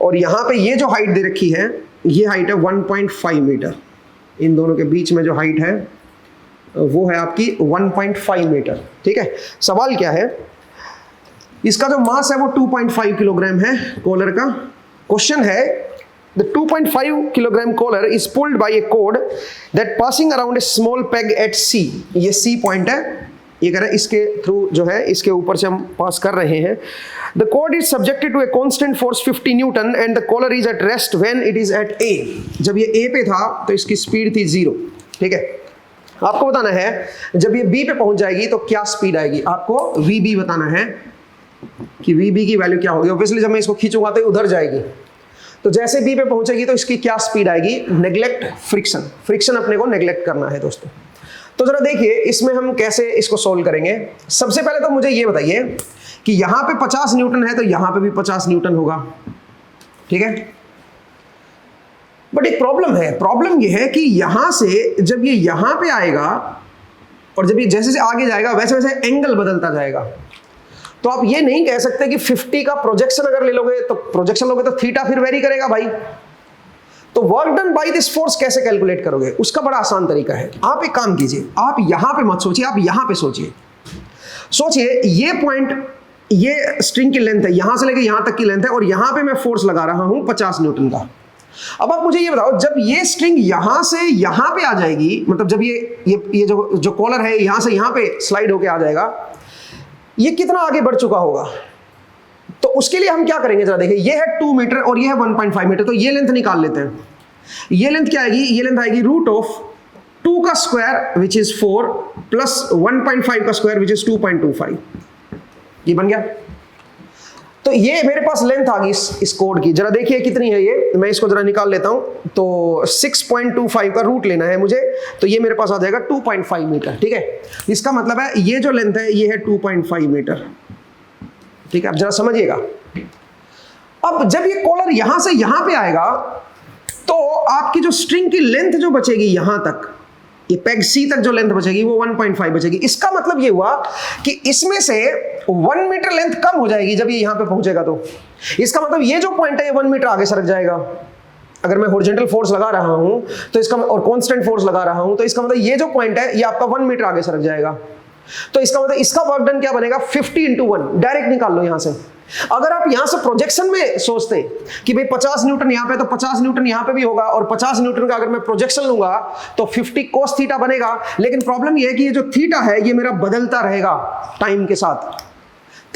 [SPEAKER 1] और यहां पे ये जो हाइट दे रखी है, ये हाइट है 1.5 मीटर। इन दोनों के बीच में जो हाइट है वो है आपकी 1.5 मीटर, ठीक है। सवाल क्या है, इसका जो मास है वो 2.5 किलोग्राम है कॉलर का। क्वेश्चन है, the 2.5 kilogram collar is pulled by a cord that passing around a small peg at C, ये C पॉइंट है, ये कह रहा है इसके थ्रू जो है इसके ऊपर से हम पास कर रहे हैं। The cord is subjected to a constant force 50 newton and the collar is at rest when it is at A. जब ये ए पे था तो इसकी स्पीड थी 0, ठीक है। आपको बताना है जब ये बी पे पहुंच जाएगी तो क्या स्पीड आएगी, आपको वी बताना है कि वी की वैल्यू क्या होगी। ऑब्वियसली जब मैं इसको खींचूंगा तो उधर जाएगी, तो जैसे बी पे पहुंचेगी तो इसकी क्या स्पीड आएगी, नेग्लेक्ट फ्रिक्शन। फ्रिक्शन अपने को नेग्लेक्ट करना है दोस्तों। तो जरा देखिए इसमें हम कैसे इसको सोल्व करेंगे। सबसे पहले तो मुझे ये बताइए कि यहां पे 50 न्यूटन है तो यहां पे भी 50 न्यूटन होगा, ठीक है। बट एक प्रॉब्लम है, प्रॉब्लम ये है कि यहां से जब ये यहां पे आएगा और जब ये जैसे जैसे आगे जाएगा वैसे वैसे एंगल बदलता जाएगा। तो आप ये नहीं कह सकते कि 50 का प्रोजेक्शन अगर ले लोगे तो प्रोजेक्शन लोगे तो थीटा फिर वेरी करेगा भाई। तो work done by this force कैसे कैलकुलेट करोगे, उसका बड़ा आसान तरीका है। आप एक काम कीजिए, आप यहां पे मत सोचिए, आप यहां पे सोचिए। सोचिए ये पॉइंट, ये स्ट्रिंग की लेंथ है, यहां से लेके यहां तक की लेंथ है और यहां पे मैं फोर्स लगा रहा हूं 50 न्यूटन का। अब आप मुझे ये बताओ जब ये स्ट्रिंग यहां से यहां पे आ जाएगी, मतलब जब ये जो कॉलर है यहां से यहां पे स्लाइड होके आ जाएगा, ये कितना आगे बढ़ चुका होगा। तो उसके लिए हम क्या करेंगे जरा देखिए, ये है 2 मीटर और ये है 1.5 मीटर, तो ये लेंथ निकाल लेते हैं। ये लेंथ क्या आएगी, ये लेंथ आएगी √2 का स्क्वायर विच इज 4 प्लस 1.5 का स्क्वायर विच इज 2.25। ये बन गया। तो ये मेरे पास लेंथ आ गई इस कोड की। जरा देखिए कितनी है ये, मैं इसको जरा निकाल लेता हूं। तो 6.25 का रूट लेना है मुझे, तो ये मेरे पास आ जाएगा 2.5 मीटर, ठीक है। इसका मतलब है ये जो लेंथ है ये है 2.5 मीटर, ठीक है। अब जरा समझिएगा, अब जब ये कॉलर यहां से यहां पे आएगा तो आपकी जो स्ट्रिंग की लेंथ जो बचेगी यहां तक, ये पेग सी तक जो लेंथ बचेगी वो 1.5 बचेगी। इसका मतलब ये हुआ कि इसमें से 1 मीटर लेंथ कम हो जाएगी जब ये यहां पे पहुंचेगा। तो इसका मतलब ये जो पॉइंट है ये 1 मीटर आगे सरक जाएगा। अगर मैं हॉरिजॉन्टल फोर्स लगा रहा हूं तो इसका, और कांस्टेंट फोर्स लगा रहा हूं, तो इसका मतलब ये जो पॉइंट है ये आपका 1 मीटर आगे सरक जाएगा। तो इसका मतलब इसका वर्क डन क्या बनेगा, 50 × 1। डायरेक्ट निकाल लो यहां से। अगर आप यहां से प्रोजेक्शन में सोचते कि भाई 50 न्यूटन यहां पे तो 50 न्यूटन यहां पे भी होगा, और 50 न्यूटन का अगर मैं प्रोजेक्शन लूंगा तो 50 cos थीटा बनेगा। लेकिन प्रॉब्लम ये है कि ये जो थीटा है ये मेरा बदलता रहेगा टाइम के साथ।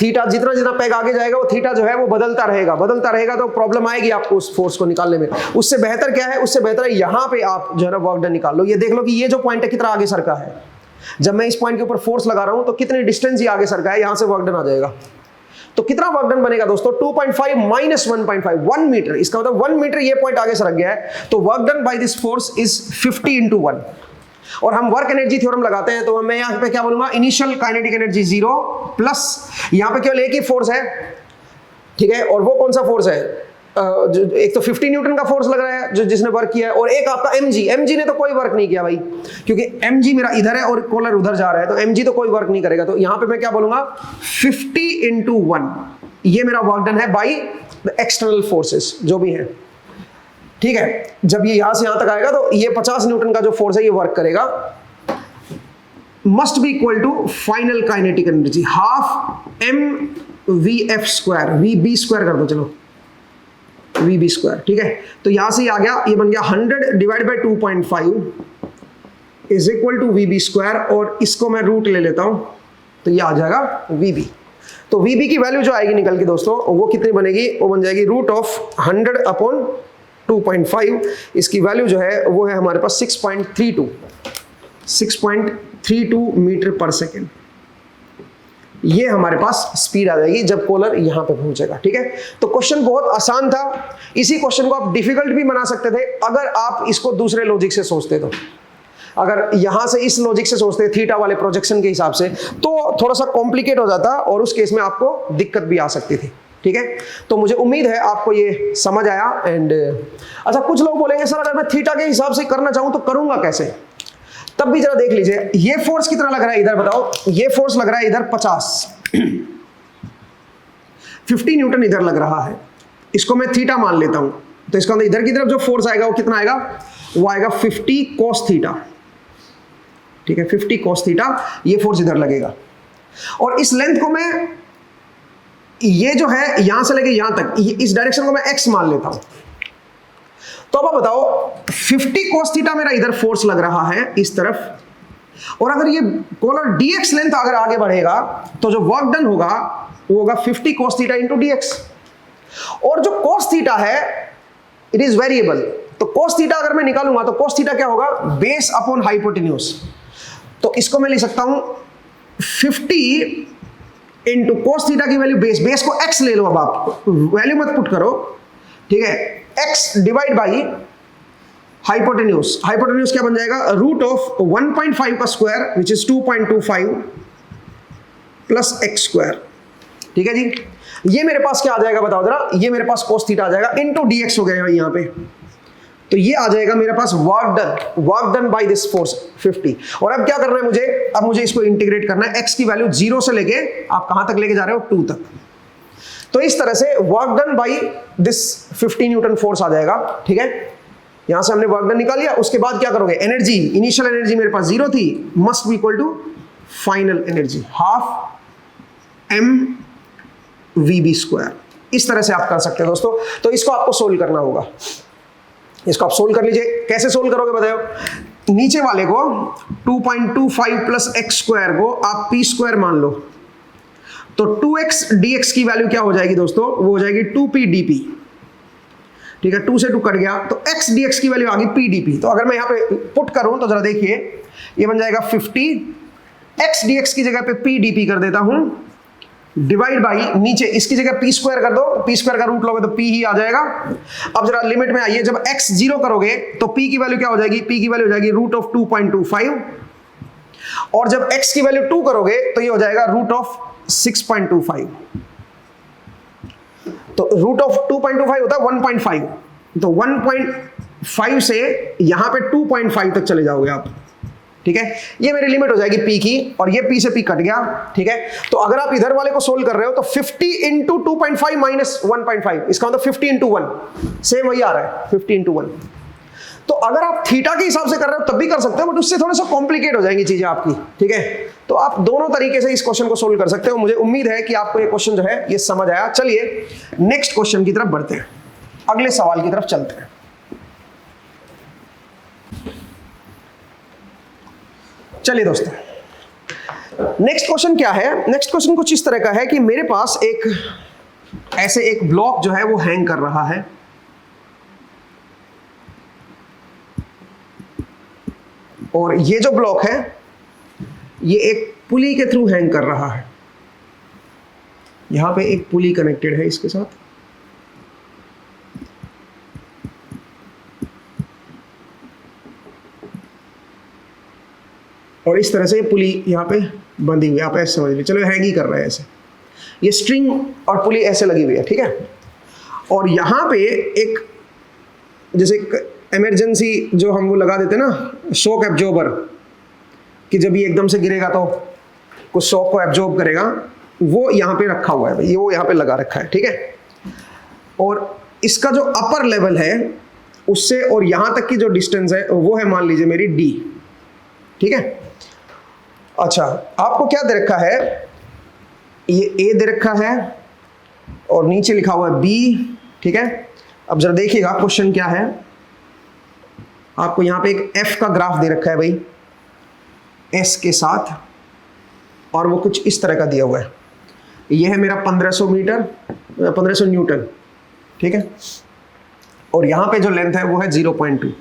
[SPEAKER 1] थीटा जितना जितना पैग आगे जाएगा वो थीटा जो है वो बदलता रहेगा, तो प्रॉब्लम आएगी आपको उस फोर्स को निकालने में। उससे बेहतर क्या है, उससे बेहतर है यहां पे आप जो है ना वर्क डन निकाल लो। ये देख लो कि ये जो पॉइंट है कितना आगे सरका है। जब मैं इस पॉइंट के ऊपर फोर्स लगा रहा हूं तो कितनी डिस्टेंस ये आगे सरका है, यहां से वर्क डन आ जाएगा। तो कितना वर्क डन बनेगा दोस्तों, 2.5 माइनस 1.5, 1 मीटर। इसका मतलब 1 मीटर ये पॉइंट आगे सरक गया है, तो work done by this force is 50 × 1। और हम वर्क एनर्जी थ्योरम लगाते हैं, तो मैं यहां पे क्या बोलूंगा, इनिशियल काइनेटिक एनर्जी 0 प्लस यहां पे केवल एक ही फोर्स है, ठीक है। और वो कौन सा फोर्स है, एक तो 50 न्यूटन का फोर्स लग रहा है जो जिसने वर्क किया है, और एक आपका mg ने तो कोई वर्क नहीं किया भाई, क्योंकि mg मेरा इधर है और कॉलर उधर जा रहा है, तो mg तो कोई वर्क नहीं करेगा। तो यहां पे मैं क्या बोलूंगा, 50 × 1, ये मेरा वर्क डन है बाई द एक्सटर्नल फोर्सेस जो भी है, ठीक है। जब ये यहां से यहां तक आएगा तो ये 50 न्यूटन का जो फोर्स है ये वर्क करेगा, must be equal to final kinetic energy ½ mvf², vb² कर दो, चलो vb², ठीक है। तो यहां से ये आ गया, ये बन गया 100 divide by 2.5 is equal to vb², और इसको मैं रूट ले लेता हूं तो ये आ जाएगा vb। तो vb की वैल्यू जो आएगी निकल के दोस्तों वो कितनी बनेगी, वो बन जाएगी √100/2.5। इसकी वैल्यू जो है वो है हमारे पास 6.32 मीटर पर सेकेंड। ये हमारे पास स्पीड आ जाएगी जब कॉलर यहां पे पहुंचेगा, ठीक है। तो क्वेश्चन बहुत आसान था। इसी क्वेश्चन को आप डिफिकल्ट भी बना सकते थे अगर आप इसको दूसरे लॉजिक से सोचते। तो अगर यहां से इस लॉजिक से सोचते थीटा वाले प्रोजेक्शन के हिसाब से तो थोड़ा सा कॉम्प्लिकेट हो जाता, और उस केस में आपको दिक्कत भी आ सकती थी, ठीक है। तो मुझे उम्मीद है आपको ये समझ आया। एंड अच्छा, कुछ लोग बोलेंगे सर अगर मैं थीटा के हिसाब से करना चाहूं तो करूंगा कैसे, तब भी जरा देख लीजिए ये फोर्स कितना लग रहा है इधर, बताओ। ये फोर्स लग रहा है इधर 50 न्यूटन इधर लग रहा है, इसको मैं थीटा मान लेता हूं, तो इसका मतलब इधर की तरफ जो फोर्स आएगा वो कितना आएगा, वो आएगा 50 cos थीटा, ठीक है। 50 cos थीटा ये फोर्स इधर लगेगा, और इस लेंथ को मैं, ये जो है यहां से लेके यहां तक, इस डायरेक्शन को मैं x मान लेता हूं। तो अब बताओ 50 cos थीटा मेरा इधर फोर्स लग रहा है इस तरफ, और अगर ये पोलर dx लेंथ अगर आगे बढ़ेगा तो जो वर्क डन होगा वो होगा 50 cos थीटा इंटू dx। और जो cos थीटा है इट इज वेरिएबल, तो cos थीटा अगर मैं निकालूंगा तो cos थीटा क्या होगा, बेस अपॉन हाइपोटेन्यूज। तो इसको मैं लिख सकता हूं 50 इंटू cos थीटा की वैल्यू बेस को x ले लो, अब आप वैल्यू मत पुट करो, ठीक है, x डिवाइड बाई हाइपोटेन्यूज क्या बन जाएगा, रूट ऑफ 1.5 का square which is 2.25 plus x square. ठीक है जी, ये मेरे पास क्या आ जाएगा बताओ जरा, ये मेरे पास cos थीटा आ जाएगा इनटू dx हो गया यहाँ पे, तो ये आ जाएगा मेरे पास work done by this force 50। और अब क्या करना है मुझे, अब मुझे इसको इंटीग्रेट करना है, x की वैल्यू 0 से लेके आप कहां तक लेके जा रहे हो, 2 तक। तो इस तरह से work done by this 50 newton force आ जाएगा। ठीक है, यहां से हमने वर्क डन निकाल लिया, उसके बाद क्या करोगे, एनर्जी, इनिशियल एनर्जी मेरे पास 0 थी, must be equal to final energy half mvb²। इस तरह से आप कर सकते हैं दोस्तों। तो इसको आपको सोल्व करना होगा, इसको आप सोल्व कर लीजिए। कैसे सोल्व करोगे बताओ, नीचे वाले को 2.25 प्लस एक्स स्क्वायर को आप पी स्क्वायर मान लो, तो 2x dx की वैल्यू क्या हो जाएगी दोस्तों, वो हो जाएगी 2p dp। ठीक है, 2 से 2 कट गया तो x dx की वैल्यू आ गई p dp। तो अगर मैं यहां पे पुट करूं तो जरा देखिए, ये बन जाएगा 50, x dx की जगह पे p dp कर देता हूं, डिवाइड बाई नीचे इसकी जगह पी स्क्वायर कर दो, पी स्क्वायर का रूट लोगे तो पी ही आ जाएगा। अब जरा लिमिट में आइए, जब x 0 करोगे तो p की वैल्यू क्या हो जाएगी, p की वैल्यू हो जाएगी रूट ऑफ 2.25, और जब x की वैल्यू 2 करोगे तो ये हो जाएगा रूट ऑफ 6.25। तो रूट ऑफ 2.25 होता है 1.5, तो 1.5 से यहां पे 2.5 तक चले जाओगे आप। ठीक है, ये मेरी लिमिट हो जाएगी p की, और ये p से p कट गया। ठीक है, तो अगर आप इधर वाले को सोल्व कर रहे हो तो 50 इंटू 2.5 माइनस 1.5, इसका मतलब 50 इंटू 1, सेम वही आ रहा है 50 इंटू 1। तो अगर आप थीटा के हिसाब से कर रहे हो तब भी कर सकते हो, बट उससे थोड़ा सा कॉम्प्लिकेट हो जाएंगी चीजें आपकी। ठीक है, तो आप दोनों तरीके से इस क्वेश्चन को सोल्व कर सकते हो। मुझे उम्मीद है कि आपको ये क्वेश्चन जो है ये समझ आया। चलिए नेक्स्ट क्वेश्चन की तरफ बढ़ते हैं, अगले सवाल की तरफ चलते हैं। चलिए दोस्तों, नेक्स्ट क्वेश्चन क्या है, नेक्स्ट क्वेश्चन कुछ इस तरह का है कि मेरे पास एक ऐसे एक ब्लॉक जो है वो हैंग कर रहा है, और ये जो ब्लॉक है ये एक पुली के थ्रू हैंग कर रहा है। यहां पे एक पुली कनेक्टेड है इसके साथ, और इस तरह से ये पुली यहाँ पे बंधी हुई है, आप ऐसे समझ लीजिए, चलो हैंग ही कर रहा है ऐसे, ये स्ट्रिंग और पुली ऐसे लगी हुई है। ठीक है, और यहाँ पे एक जैसे इमरजेंसी जो हम वो लगा देते हैं ना, शॉक एब्जॉर्बर, कि जब ये एकदम से गिरेगा तो कुछ शॉक को एब्जॉर्ब करेगा, वो यहाँ पे रखा हुआ है, ये वो यहाँ पे लगा रखा है। ठीक है, और इसका जो अपर लेवल है उससे और यहाँ तक की जो डिस्टेंस है वो है मान लीजिए मेरी d। ठीक है, अच्छा आपको क्या दे रखा है, ये a दे रखा है और नीचे लिखा हुआ है b। ठीक है, अब जरा देखिएगा क्वेश्चन क्या है, आपको यहाँ पे एक f का ग्राफ दे रखा है भाई s के साथ, और वो कुछ इस तरह का दिया हुआ है। ये है मेरा 1500 न्यूटन। ठीक है, और यहाँ पे जो लेंथ है वो है 0.2।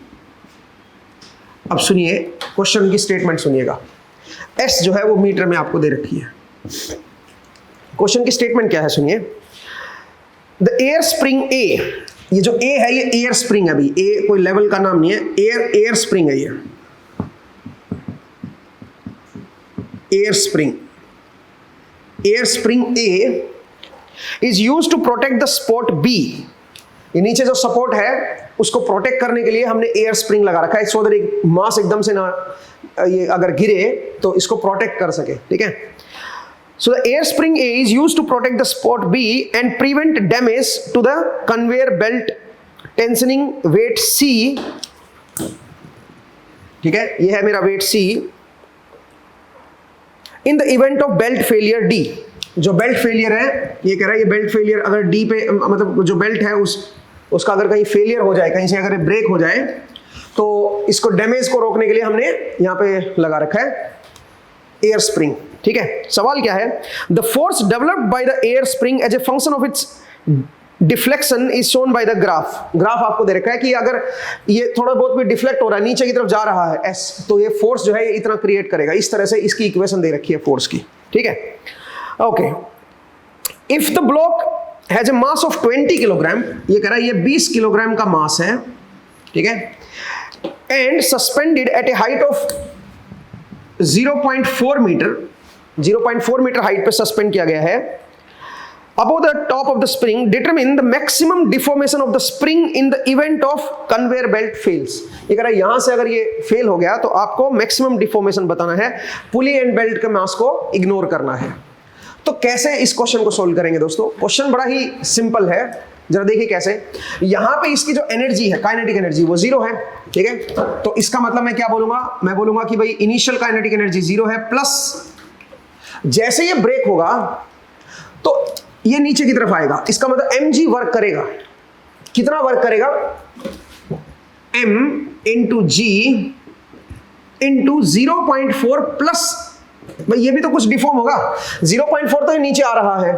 [SPEAKER 1] अब सुनिए क्वेश्चन की स्टेटमेंट सुनिएगा, s जो है वो मीटर में आपको दे रखी है। क्वेश्चन की स्टेटमेंट क्या है सुनिए, द एयर स्प्रिंग A, ये जो A है ये एयर स्प्रिंग है अभी, A कोई लेवल का नाम नहीं है, एयर स्प्रिंग है ये, air spring A is used to protect the spot B। ये नीचे जो सपोर्ट है उसको प्रोटेक्ट करने के लिए हमने एयर स्प्रिंग लगा रखा है, सो दैट एक मास एकदम से ना ये अगर गिरे तो इसको प्रोटेक्ट कर सके। ठीक है, so the air spring A is used to protect the spot B and prevent damage to the conveyor belt tensioning weight C। ठीक है, ये है मेरा weight C। In the event of belt failure D, जो belt failure है ये कह रहा है, ये बेल्ट फेलियर अगर D पे मतलब जो बेल्ट है उसका अगर कहीं फेलियर हो जाए, कहीं से अगर ब्रेक हो जाए, तो इसको डैमेज को रोकने के लिए हमने यहां पे लगा रखा है एयर स्प्रिंग। ठीक है, सवाल क्या है, the force developed by the air spring as a function of its deflection is shown by the graph. Graph आपको दे रखा है कि अगर ये थोड़ा बहुत भी डिफ्लेक्ट हो रहा है, नीचे की तरफ जा रहा है एस, तो ये फोर्स जो है ये इतना क्रिएट करेगा। इस तरह से इसकी इक्वेशन दे रखी है फोर्स की। ठीक है, okay. If the block has a mass of 20 kilogram, ये कह रहा है ये 20 किलोग्राम का मास है, ठीक है, and suspended at a height of 0.4 metre, 0.4 metre height पे सस्पेंड किया गया है। Above the top of the spring, determine the maximum deformation of the spring in the event of conveyor belt fails. ये कह रहा है यहां से अगर ये फेल हो गया तो आपको मैक्सिमम डिफॉर्मेशन बताना है, पुली एंड बेल्ट के मास को इग्नोर करना है। तो कैसे इस क्वेश्चन को सोल्व करेंगे दोस्तों? क्वेश्चन बड़ा ही सिंपल है, जरा देखिए कैसे। यहां पे इसकी जो एनर्जी है, काइनेटिक एनर्जी, वो जीरो है, ठीक है। तो इसका मतलब मैं क्या बोलूंगा, मैं बोलूंगा कि भाई इनिशियल काइनेटिक एनर्जी जीरो है, प्लस जैसे ये ब्रेक होगा तो ये नीचे की तरफ आएगा, इसका मतलब mg वर्क करेगा। कितना वर्क करेगा? m इंटू जी इंटू 0.4 प्लस, भाई ये भी तो कुछ डिफॉर्म होगा, 0.4 तो ये नीचे आ रहा है,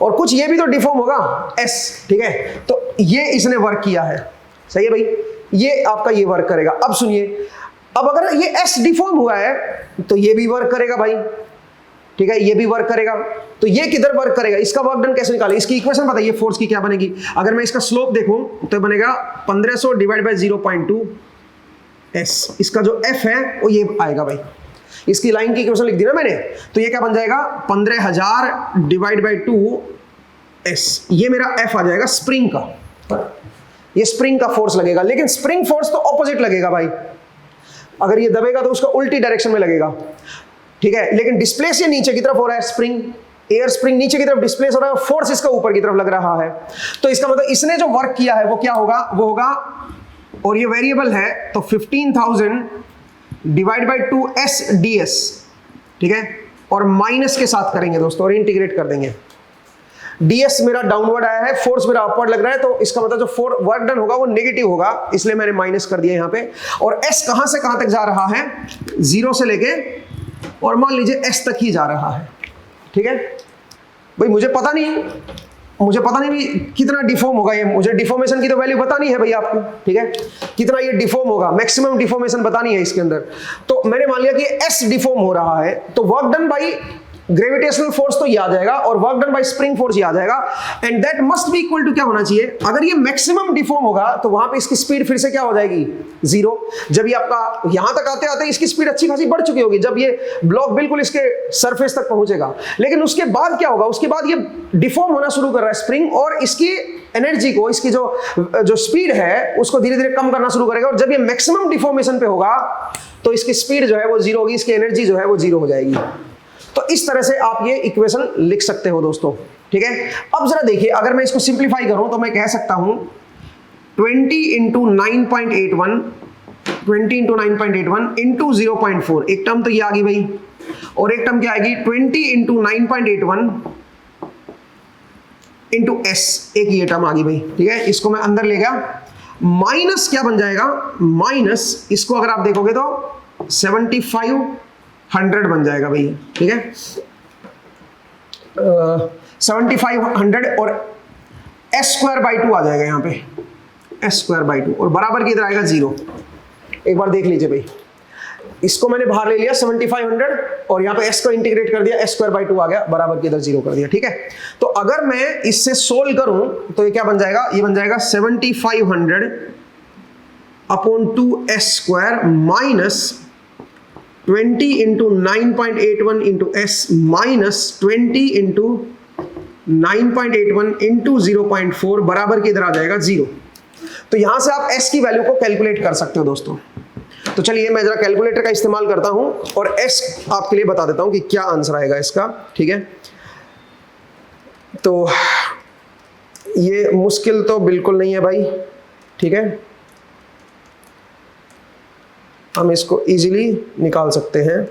[SPEAKER 1] और कुछ ये भी तो डिफॉर्म होगा s, ठीक है। तो ये इसने वर्क किया है, सही है भाई, ये आपका ये वर्क करेगा। अब सुनिए, अब अगर ये s डिफॉर्म हुआ है तो ये भी वर्क करेगा भाई, ठीक है, ये भी वर्क करेगा। तो ये किधर वर्क करेगा, इसका वर्क डन कैसे निकाले? इसकी इक्वेशन बताइए फोर्स की क्या बनेगी। अगर मैं इसका स्लोप देखूं तो बनेगा 1500 डिवाइड बाय 0.2 s। इसका जो f है वो ये आएगा भाई, इसकी लाइन की इक्वेशन लिख दी ना मैंने, तो ये क्या बन जाएगा 15000 डिवाइड बाय 2 s। ये मेरा f आ जाएगा स्प्रिंग का, ये स्प्रिंग का फोर्स लगेगा। लेकिन स्प्रिंग फोर्स तो ऑपोजिट लगेगा भाई, अगर ये दबेगा तो उसका उल्टी डायरेक्शन में लगेगा, ठीक है। लेकिन डिस्प्लेस ये नीचे की तरफ हो रहा है, स्प्रिंग, एयर स्प्रिंग नीचे की तरफ डिस्प्लेस हो रहा है, फोर्स इसका ऊपर की तरफ लग रहा है। तो इसका मतलब इसने जो वर्क किया है वो क्या होगा, वो होगा, और ये वेरिएबल है तो 15000 डिवाइड बाय 2s ds, ठीक है, और माइनस के साथ करेंगे दोस्तों, और इंटीग्रेट कर देंगे। ds मेरा डाउनवर्ड आया है, फोर्स मेरा अपवर्ड लग रहा है, तो इसका मतलब जो वर्क डन होगा वो नेगेटिव होगा, इसलिए मैंने माइनस कर दिया यहां पे। और s कहां से कहां तक जा रहा है, 0 से लेके और मान लीजिए s तक ही जा रहा है, ठीक है भाई। मुझे पता नहीं भी कितना डिफॉर्म होगा ये, मुझे डिफॉर्मेशन की तो वैल्यू बतानी है भाई आपको, ठीक है, कितना ये डिफॉर्म होगा, मैक्सिमम डिफॉर्मेशन बतानी है इसके अंदर। तो मैंने मान लिया कि s डिफॉर्म हो रहा है, तो work done by gravitational force तो ये आ जाएगा, और work done by spring force ये आ जाएगा, and that must be equal to क्या होना चाहिए, अगर ये मैक्सिमम डिफॉर्म होगा तो वहां पे इसकी स्पीड फिर से क्या हो जाएगी, 0। जब ये आपका यहां तक आते आते इसकी स्पीड अच्छी खासी बढ़ चुकी होगी, जब ये ब्लॉक बिल्कुल इसके सरफेस तक पहुंचेगा। लेकिन उसके बाद क्या होगा, उसके बाद ये डिफॉर्म होना शुरू कर रहा है स्प्रिंग, और इसकी एनर्जी को, इसकी जो स्पीड है उसको धीरे धीरे कम करना शुरू करेगा, और जब ये मैक्सिमम डिफॉर्मेशन पे होगा तो इसकी स्पीड जो है वो 0 होगी, इसकी एनर्जी जो है वो 0 हो जाएगी। तो इस तरह से आप ये इक्वेशन लिख सकते हो दोस्तों, ठीक है। अब जरा देखिए, अगर मैं इसको सिंप्लीफाई करूं तो मैं कह सकता हूं 20 इंटू 9.81 इंटू 0.4, एक टर्म तो ये आ गई भाई, और एक टर्म क्या आएगी 20 इंटू 9.81 इंटू s, एक ये टर्म आ गई भाई, ठीक है। इसको मैं अंदर ले गया, माइनस क्या बन जाएगा, माइनस इसको अगर आप देखोगे तो 7500 बन जाएगा भाई, ठीक है, 7500, और s²/2 आ जाएगा यहाँ पे, s²/2, और बराबर की इधर आएगा 0। एक बार देख लीजिए भाई, इसको मैंने बाहर ले लिया 7500, और यहाँ पे s को इंटीग्रेट कर दिया, s²/2 आ गया, बराबर की इधर 0 कर दिया, ठीक है। तो अगर मैं इससे सोल्व करूं तो ये क्या बन जाएगा, ये बन जाएगा 7500 upon 2s² minus 20 into 9.81 into s minus 20 into 9.81 into 0.4 बराबर के इधर आ जाएगा 0। तो यहां से आप s की वैल्यू को कैलकुलेट कर सकते हो दोस्तों। तो चलिए मैं जरा कैलकुलेटर का इस्तेमाल करता हूं और s आपके लिए बता देता हूं कि क्या आंसर आएगा इसका, ठीक है। तो ये मुश्किल तो बिल्कुल नहीं है भाई, ठीक है, हम इसको इजीली निकाल सकते हैं।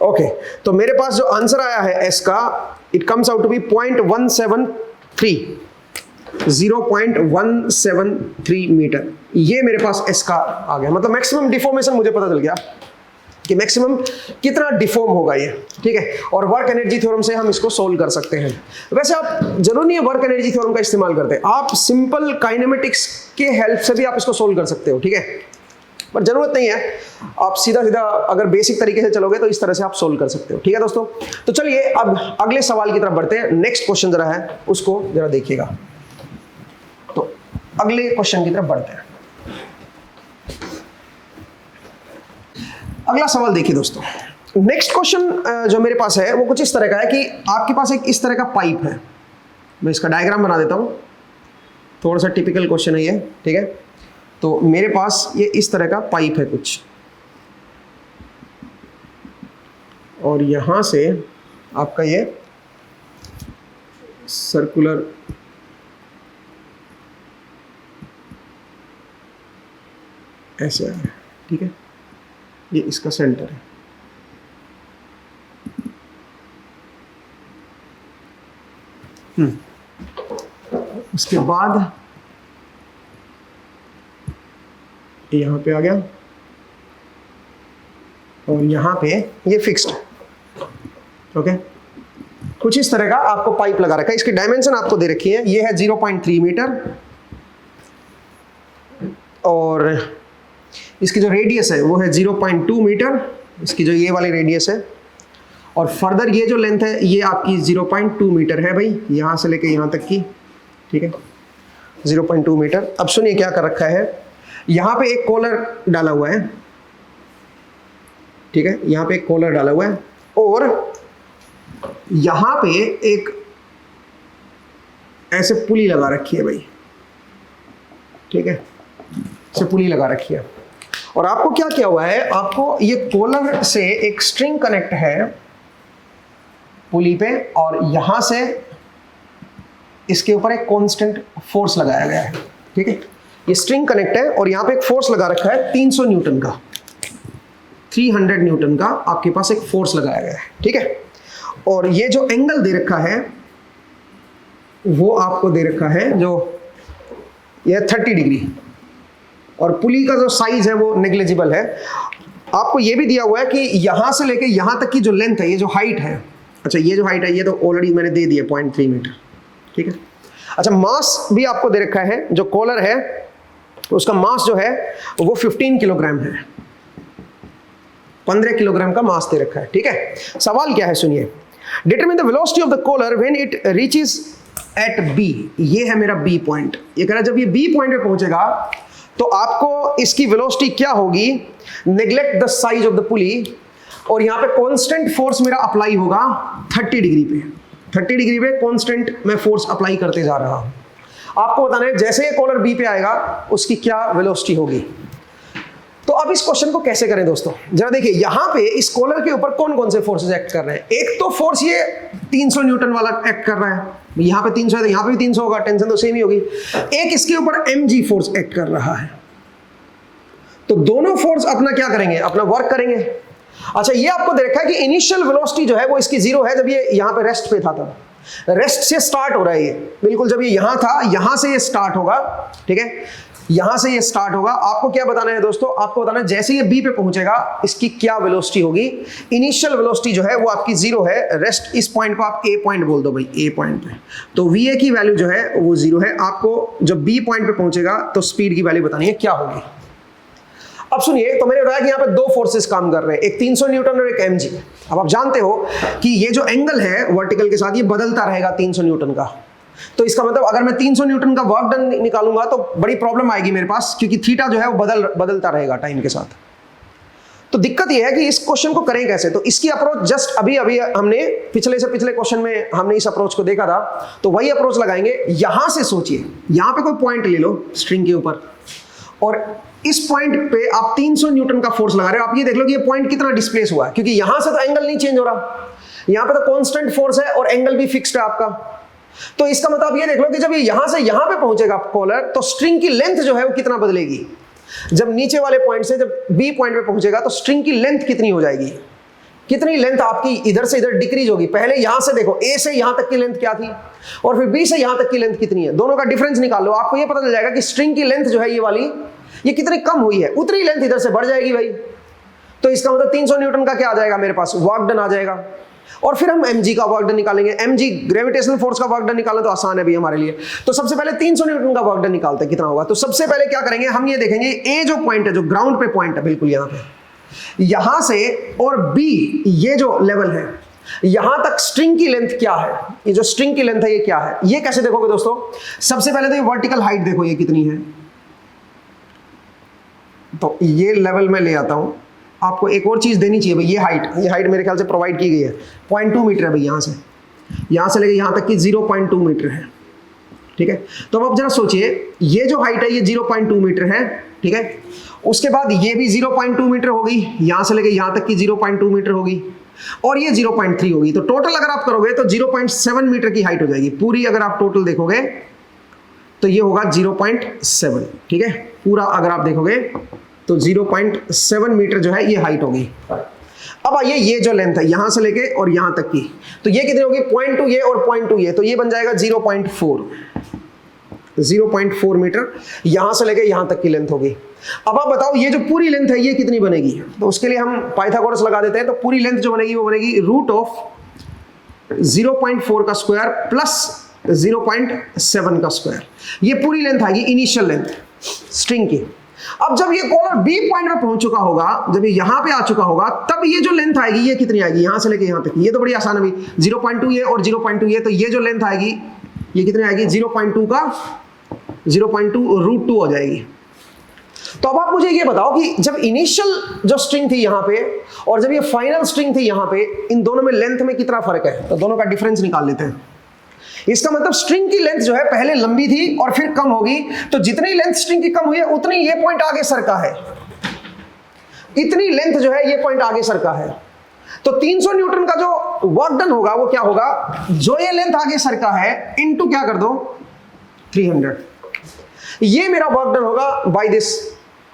[SPEAKER 1] ओके, तो मेरे पास जो आंसर आया है s का, it comes out to be 0.173, 0.173 metre. ये मेरे पास S का आ गया, मतलब मैक्सिमम डिफॉर्मेशन मुझे पता चल गया कि मैक्सिमम कितना डिफॉर्म होगा ये, ठीक है। और वर्क एनर्जी थ्योरम से हम इसको सोल्व कर सकते हैं। वैसे आप जरूरी नहीं है वर्क एनर्जी थ्योरम का इस्तेमाल करते, आप सिंपल काइनेमेटिक्स के हेल्प से भी आप इसको सोल्व कर सकते हो, ठीक है, पर जरूरत नहीं है। आप सीधा सीधा अगर बेसिक तरीके से चलोगे तो इस तरह से आप सोल्व कर सकते हो, ठीक है दोस्तों। तो चलिए अब अगले सवाल की तरफ बढ़ते हैं। नेक्स्ट क्वेश्चन जरा है उसको जरा देखिएगा। तो अगले क्वेश्चन की तरफ बढ़ते हैं। अगला सवाल देखिए दोस्तों। नेक्स्ट क्वेश्चन जो मेरे पास है वो कुछ इस तरह का है कि आपके पास एक इस तरह का पाइप है। मैं इसका डायग्राम बना देता हूं, थोड़ा सा टिपिकल क्वेश्चन है ये, ठीक है। तो मेरे पास ये इस तरह का पाइप है कुछ, और यहां से आपका ये सर्कुलर ऐसे है, ठीक है, ये इसका सेंटर है। उसके बाद यहां पे आ गया, और यहां पे ये फिक्स्ड है, ओके। कुछ इस तरह का आपको पाइप लगा रखा है। इसकी डायमेंशन आपको दे रखी है, ये है 0.3 मीटर, और इसकी जो रेडियस है वो है 0.2 मीटर, इसकी जो ये वाली रेडियस है, और फर्दर ये जो लेंथ है ये आपकी 0.2 मीटर है भाई, यहाँ से लेके यहाँ तक की, ठीक है, 0.2 मीटर। अब सुनिए क्या कर रखा है, यहाँ पे एक कॉलर डाला हुआ है, ठीक है, यहाँ पे एक कॉलर डाला हुआ है, और यहाँ पे एक ऐसे पुली लगा रखी है भाई, ठीक है, ऐसे पुली लगा रखी है। और आपको क्या किया हुआ है, आपको ये कॉलर से एक स्ट्रिंग कनेक्ट है पुली पे, और यहां से इसके ऊपर एक कांस्टेंट फोर्स लगाया गया है, ठीक है। ये स्ट्रिंग कनेक्ट है और यहां पे एक फोर्स लगा रखा है 300 न्यूटन का, 300 न्यूटन का आपके पास एक फोर्स लगाया गया है, ठीक है। और ये जो एंगल दे रखा है वो आपको दे रखा है जो ये 30 डिग्री, और पुली का जो साइज है वो नेग्लिजिबल है। आपको ये भी दिया हुआ है कि यहां से लेके यहां तक की जो लेंथ है, ये जो हाइट है, अच्छा ये जो हाइट है ये तो ऑलरेडी मैंने दे दी है 0.3 मीटर, ठीक है। अच्छा मास भी आपको दे रखा है, जो कॉलर है उसका मास जो है वो 15 किलोग्राम है, 15 किलोग्राम का मास दे रखा है, ठीक है। सवाल क्या है सुनिए, determine the velocity of the collar when it reaches at B. ये है मेरा बी पॉइंट, ये कह रहा है जब ये बी पॉइंट पे पहुंचेगा तो आपको इसकी वेलोसिटी क्या होगी, neglect the size of the पुली, और यहां पे कांस्टेंट फोर्स मेरा अप्लाई होगा 30 डिग्री पे, 30 डिग्री पे कांस्टेंट मैं फोर्स अप्लाई करते जा रहा हूं। आपको बताना है जैसे ये कॉलर बी पे आएगा उसकी क्या वेलोसिटी होगी। तो अब इस क्वेश्चन को कैसे करें दोस्तों, जरा देखिए यहां पे इस कॉलर के ऊपर कौन कौन से फोर्सेस एक्ट कर रहे हैं। एक तो फोर्स ये 300 न्यूटन वाला एक्ट कर रहा है, यहां पे 300 है तो यहां पे भी 300 होगा, टेंशन तो सेम ही होगी। एक इसके ऊपर mg फोर्स एक्ट कर रहा है, तो दोनों फोर्स अपना क्या करेंगे, अपना वर्क करेंगे। अच्छा ये आपको दे रखा है कि इनिशियल वेलोसिटी जो है वो इसकी 0 है जब ये यहां पे रेस्ट पे था, तब रेस्ट से स्टार्ट हो रहा है ये, बिल्कुल जब ये यहां था यहां से ये स्टार्ट होगा, ठीक है, यहां से ये स्टार्ट होगा। आपको क्या बताना है दोस्तों, आपको बताना है जैसे ये बी पे पहुंचेगा इसकी क्या वेलोसिटी होगी। इनिशियल वेलोसिटी जो है वो आपकी 0 है, रेस्ट इस पॉइंट को आप ए पॉइंट बोल दो भाई, ए पॉइंट पे, तो वी ए की वैल्यू जो है वो 0 है। आपको जब बी पॉइंट पे पहुंचेगा तो स्पीड की वैल्यू बतानी है क्या होगी। अब सुनिए, तो मैंने बताया कि यहाँ पे दो फोर्सेस काम कर रहे हैं, एक 300 न्यूटन और एक mg। अब आप जानते हो कि ये जो एंगल है वर्टिकल के साथ ये बदलता रहेगा 300 न्यूटन का, तो इसका मतलब अगर मैं 300 न्यूटन का वर्क डन निकालूंगा तो बड़ी प्रॉब्लम आएगी मेरे पास, क्योंकि थीटा जो है वो बदलता रहेगा टाइम के साथ। तो दिक्कत ये है कि इस क्वेश्चन को करें कैसे। तो इसकी अप्रोच जस्ट अभी हमने पिछले क्वेश्चन में हमने इस अप्रोच को देखा था, तो वही अप्रोच लगाएंगे। यहां से सोचिए, यहां पे कोई पॉइंट ले लो स्ट्रिंग के ऊपर, और इस पॉइंट पे आप 300 न्यूटन का फोर्स लगा रहे हो। आप ये देख लो कि ये पॉइंट कितना डिस्प्लेस हुआ है, क्योंकि यहां से तो एंगल नहीं चेंज हो रहा, यहां पे तो कांस्टेंट फोर्स है और एंगल भी फिक्स्ड है आपका। तो इसका मतलब ये देख लो कि जब ये यहां से यहां पे पहुंचेगा कॉलर, तो स्ट्रिंग की लेंथ जो है वो कितना बदलेगी। जब नीचे वाले पॉइंट से जब बी पॉइंट पे पहुंचेगा तो स्ट्रिंग की लेंथ कितनी हो जाएगी, कितनी लेंथ आपकी इधर से इधर डिक्रीज होगी। पहले यहां से देखो, ए से यहां तक की लेंथ क्या थी और फिर बी से यहां तक की लेंथ कितनी है, दोनों का डिफरेंस निकाल लो, आपको ये पता चल जाएगा कि स्ट्रिंग की लेंथ जो है ये वाली, ये कितनी कम हुई है। उतनी लेंथ इधर से बढ़ जाएगी भाई, तो इसका मतलब 300 न्यूटन का क्या आ जाएगा मेरे पास, वर्क डन आ जाएगा। और फिर हम mg का वर्क डन निकालेंगे। mg ग्रेविटेशनल फोर्स का वर्क डन निकालना तो आसान है भी हमारे लिए। तो सबसे पहले 300 न्यूटन का वर्क डन निकालते हैं, कितना होगा। तो सबसे पहले क्या करेंगे, हम ये देखेंगे ए जो पॉइंट है, जो ग्राउंड पे पॉइंट है बिल्कुल यहां पे, यहां से और बी ये जो लेवल है, यहां तक स्ट्रिंग की लेंथ क्या है, ये जो स्ट्रिंग की लेंथ है ये क्या है। ये कैसे देखोगे दोस्तों, सबसे पहले तो ये वर्टिकल हाइट देखो ये कितनी है। तो ये लेवल में ले आता हूं, आपको एक और चीज देनी चाहिए भाई, ये हाइट मेरे ख्याल से प्रोवाइड की गई है 0.2 मीटर है भाई, यहां से लेके यहां तक की 0.2 मीटर है, ठीक है। तो अब जरा सोचिए, ये जो हाइट है ये 0.2 मीटर है, ठीक है। उसके बाद ये भी 0.2 मीटर होगी, यहां से लेके यहां तक की 0.2 मीटर होगी, और ये 0.3 होगी। तो टोटल अगर आप करोगे तो 0.7 मीटर की हाइट हो जाएगी पूरी। अगर आप टोटल देखोगे तो ये होगा 0.7, ठीक है। पूरा अगर आप देखोगे तो 0.7 मीटर जो है ये हाइट होगी। अब आइए ये जो लेंथ है यहां से लेके और यहां तक की, तो ये कितनी होगी, 0.2 ये और 0.2 ये, तो ये बन जाएगा 0.4 मीटर यहां से लेके यहां तक की लेंथ होगी। अब आप बताओ ये जो पूरी लेंथ है ये कितनी बनेगी। तो उसके लिए हम पाइथागोरस लगा देते हैं। तो पूरी लेंथ जो बनेगी वो बनेगी √ 0.4 का स्क्वायर प्लस 0.7 का स्क्वायर। ये पूरी लेंथ आएगी, इनिशियल लेंथ स्ट्रिंग की। अब जब ये कॉलर बी पॉइंट पे पहुंच चुका होगा, जब ये यहां पे आ चुका होगा, तब ये जो लेंथ आएगी ये कितनी आएगी, यहां से लेके यहां तक। ये तो बड़ी आसान है भाई, 0.2 ये और 0.2 ये, तो ये जो लेंथ आएगी ये कितनी आएगी, 0.2 का 0.2 √2 हो जाएगी। तो अब आप मुझे ये बताओ कि जब इनिशियल जो स्ट्रिंग थी यहां पे और जब ये फाइनल स्ट्रिंग थी यहां पे, इन दोनों में लेंथ में कितना फर्क है। तो दोनों का डिफरेंस निकाल लेते हैं। इसका मतलब स्ट्रिंग की लेंथ जो है पहले लंबी थी और फिर कम होगी, तो जितनी लेंथ स्ट्रिंग की कम हुई है उतनी ये पॉइंट आगे सरका है, इतनी लेंथ जो है ये पॉइंट आगे सरका है। तो 300 न्यूटन का जो वर्क डन होगा वो क्या होगा, जो ये लेंथ आगे सरका है इनटू क्या कर दो 300, ये मेरा वर्क डन होगा बाय दिस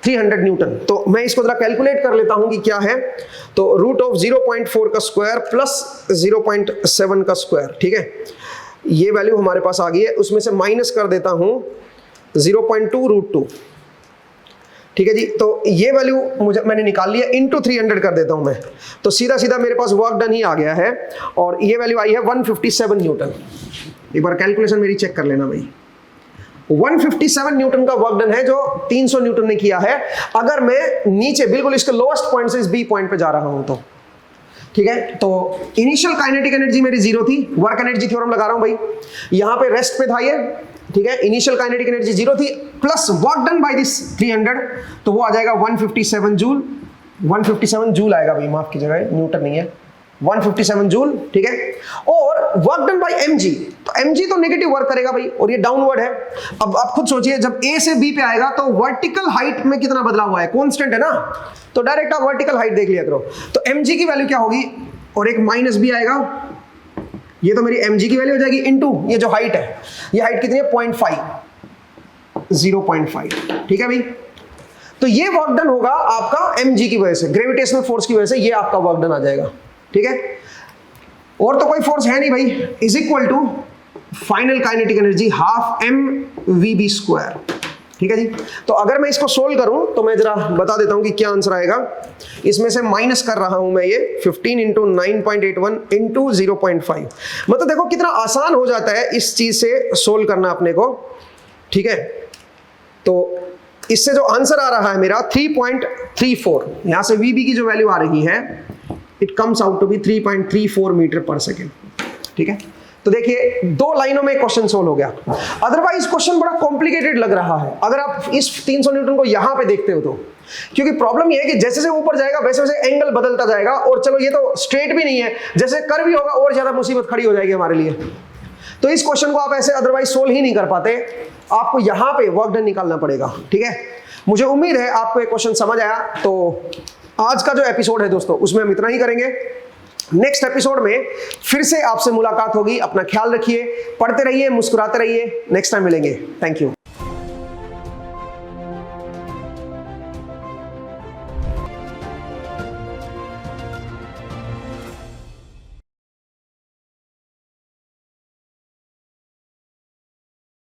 [SPEAKER 1] 300 न्यूटन। तो मैं इसको जरा कैलकुलेट कर लेता हूं कि क्या है। तो √ 0.4 का स्क्वायर प्लस 0.7 का स्क्वायर, ठीक है। ये वैल्यू हमारे पास आ गई है, उसमें से माइनस कर देता हूं 0.2 √2, ठीक है जी। तो ये वैल्यू मैंने निकाल लिया, इनटू 300 कर देता हूं मैं, तो सीधा सीधा मेरे पास वर्क डन ही आ गया है और ये वैल्यू आई है 157 न्यूटन। एक बार कैलकुलेशन मेरी चेक कर लेना भाई, 157 न्यूटन का वर्क डन है जो 300 न्यूटन ने किया है। अगर मैं नीचे बिल्कुल इसके लोएस्ट पॉइंट से इस बी पॉइंट पे जा रहा हूं तो, ठीक है। तो इनिशियल काइनेटिक एनर्जी मेरी 0 थी, वर्क एनर्जी थ्योरम लगा रहा हूं भाई, यहां पे रेस्ट पे था ये, ठीक है। इनिशियल काइनेटिक एनर्जी 0 थी plus work done by this 300, तो वो आ जाएगा 157 जूल। 157 जूल आएगा भाई, माफ कीजिएगा न्यूटन नहीं है, 157 जूल, ठीक है। और वर्क डन बाय mg, तो mg तो नेगेटिव वर्क करेगा भाई और ये डाउनवर्ड है। अब आप खुद सोचिए, जब a से b पे आएगा तो वर्टिकल हाइट में कितना बदलाव हुआ है, कांस्टेंट है ना, तो डायरेक्ट आप वर्टिकल हाइट देख लिया करो। तो mg की वैल्यू क्या होगी, और एक माइनस b आएगा, ये तो मेरी mg की वैल्यू हो जाएगी इनटू ये जो हाइट है, ये हाइट कितनी है 0.5, ठीक है भाई। तो ये वर्क डन होगा आपका mg की वजह से, ग्रेविटेशनल फोर्स की वजह से ये आपका वर्क डन आ जाएगा, ठीक है। और तो कोई फोर्स है नहीं भाई, is equal to final kinetic energy ½ mvb², ठीक है जी। तो अगर मैं इसको सोल्व करूं तो मैं जरा बता देता हूं कि क्या आंसर आएगा। इसमें से माइनस कर रहा हूं मैं ये 15 × 9.81 × 0.5, मतलब देखो कितना आसान हो जाता है इस चीज से सोल्व करना अपने को, ठीक है। तो इससे जो आंसर आ रहा है मेरा 3.34, यहां से वीबी की जो वैल्यू आ रही है it comes out to be 3.34 metre पर सेकेंड, ठीक है। तो देखिए 2 लाइनों में क्वेश्चन सोल्व हो गया। अदरवाइज क्वेश्चन बड़ा कॉम्प्लिकेटेड लग रहा है अगर आप इस 300 न्यूटन को यहां पे देखते हो तो, क्योंकि प्रॉब्लम ये है कि जैसे जैसे ऊपर जाएगा वैसे वैसे एंगल बदलता जाएगा, और चलो ये तो स्ट्रेट भी नहीं है, जैसे कर्व भी होगा और ज्यादा मुसीबत खड़ी हो जाएगी हमारे लिए। तो इस क्वेश्चन को आप ऐसे अदरवाइज सोल्व ही नहीं कर पाते, आपको यहां पे वर्क डन निकालना पड़ेगा, ठीक है। मुझे उम्मीद है आपको ये क्वेश्चन समझ आया। तो आज का जो एपिसोड है दोस्तों उसमें हम इतना ही करेंगे। नेक्स्ट एपिसोड में फिर से आपसे मुलाकात होगी। अपना ख्याल रखिए, पढ़ते रहिए, मुस्कुराते रहिए। नेक्स्ट टाइम मिलेंगे। Thank you.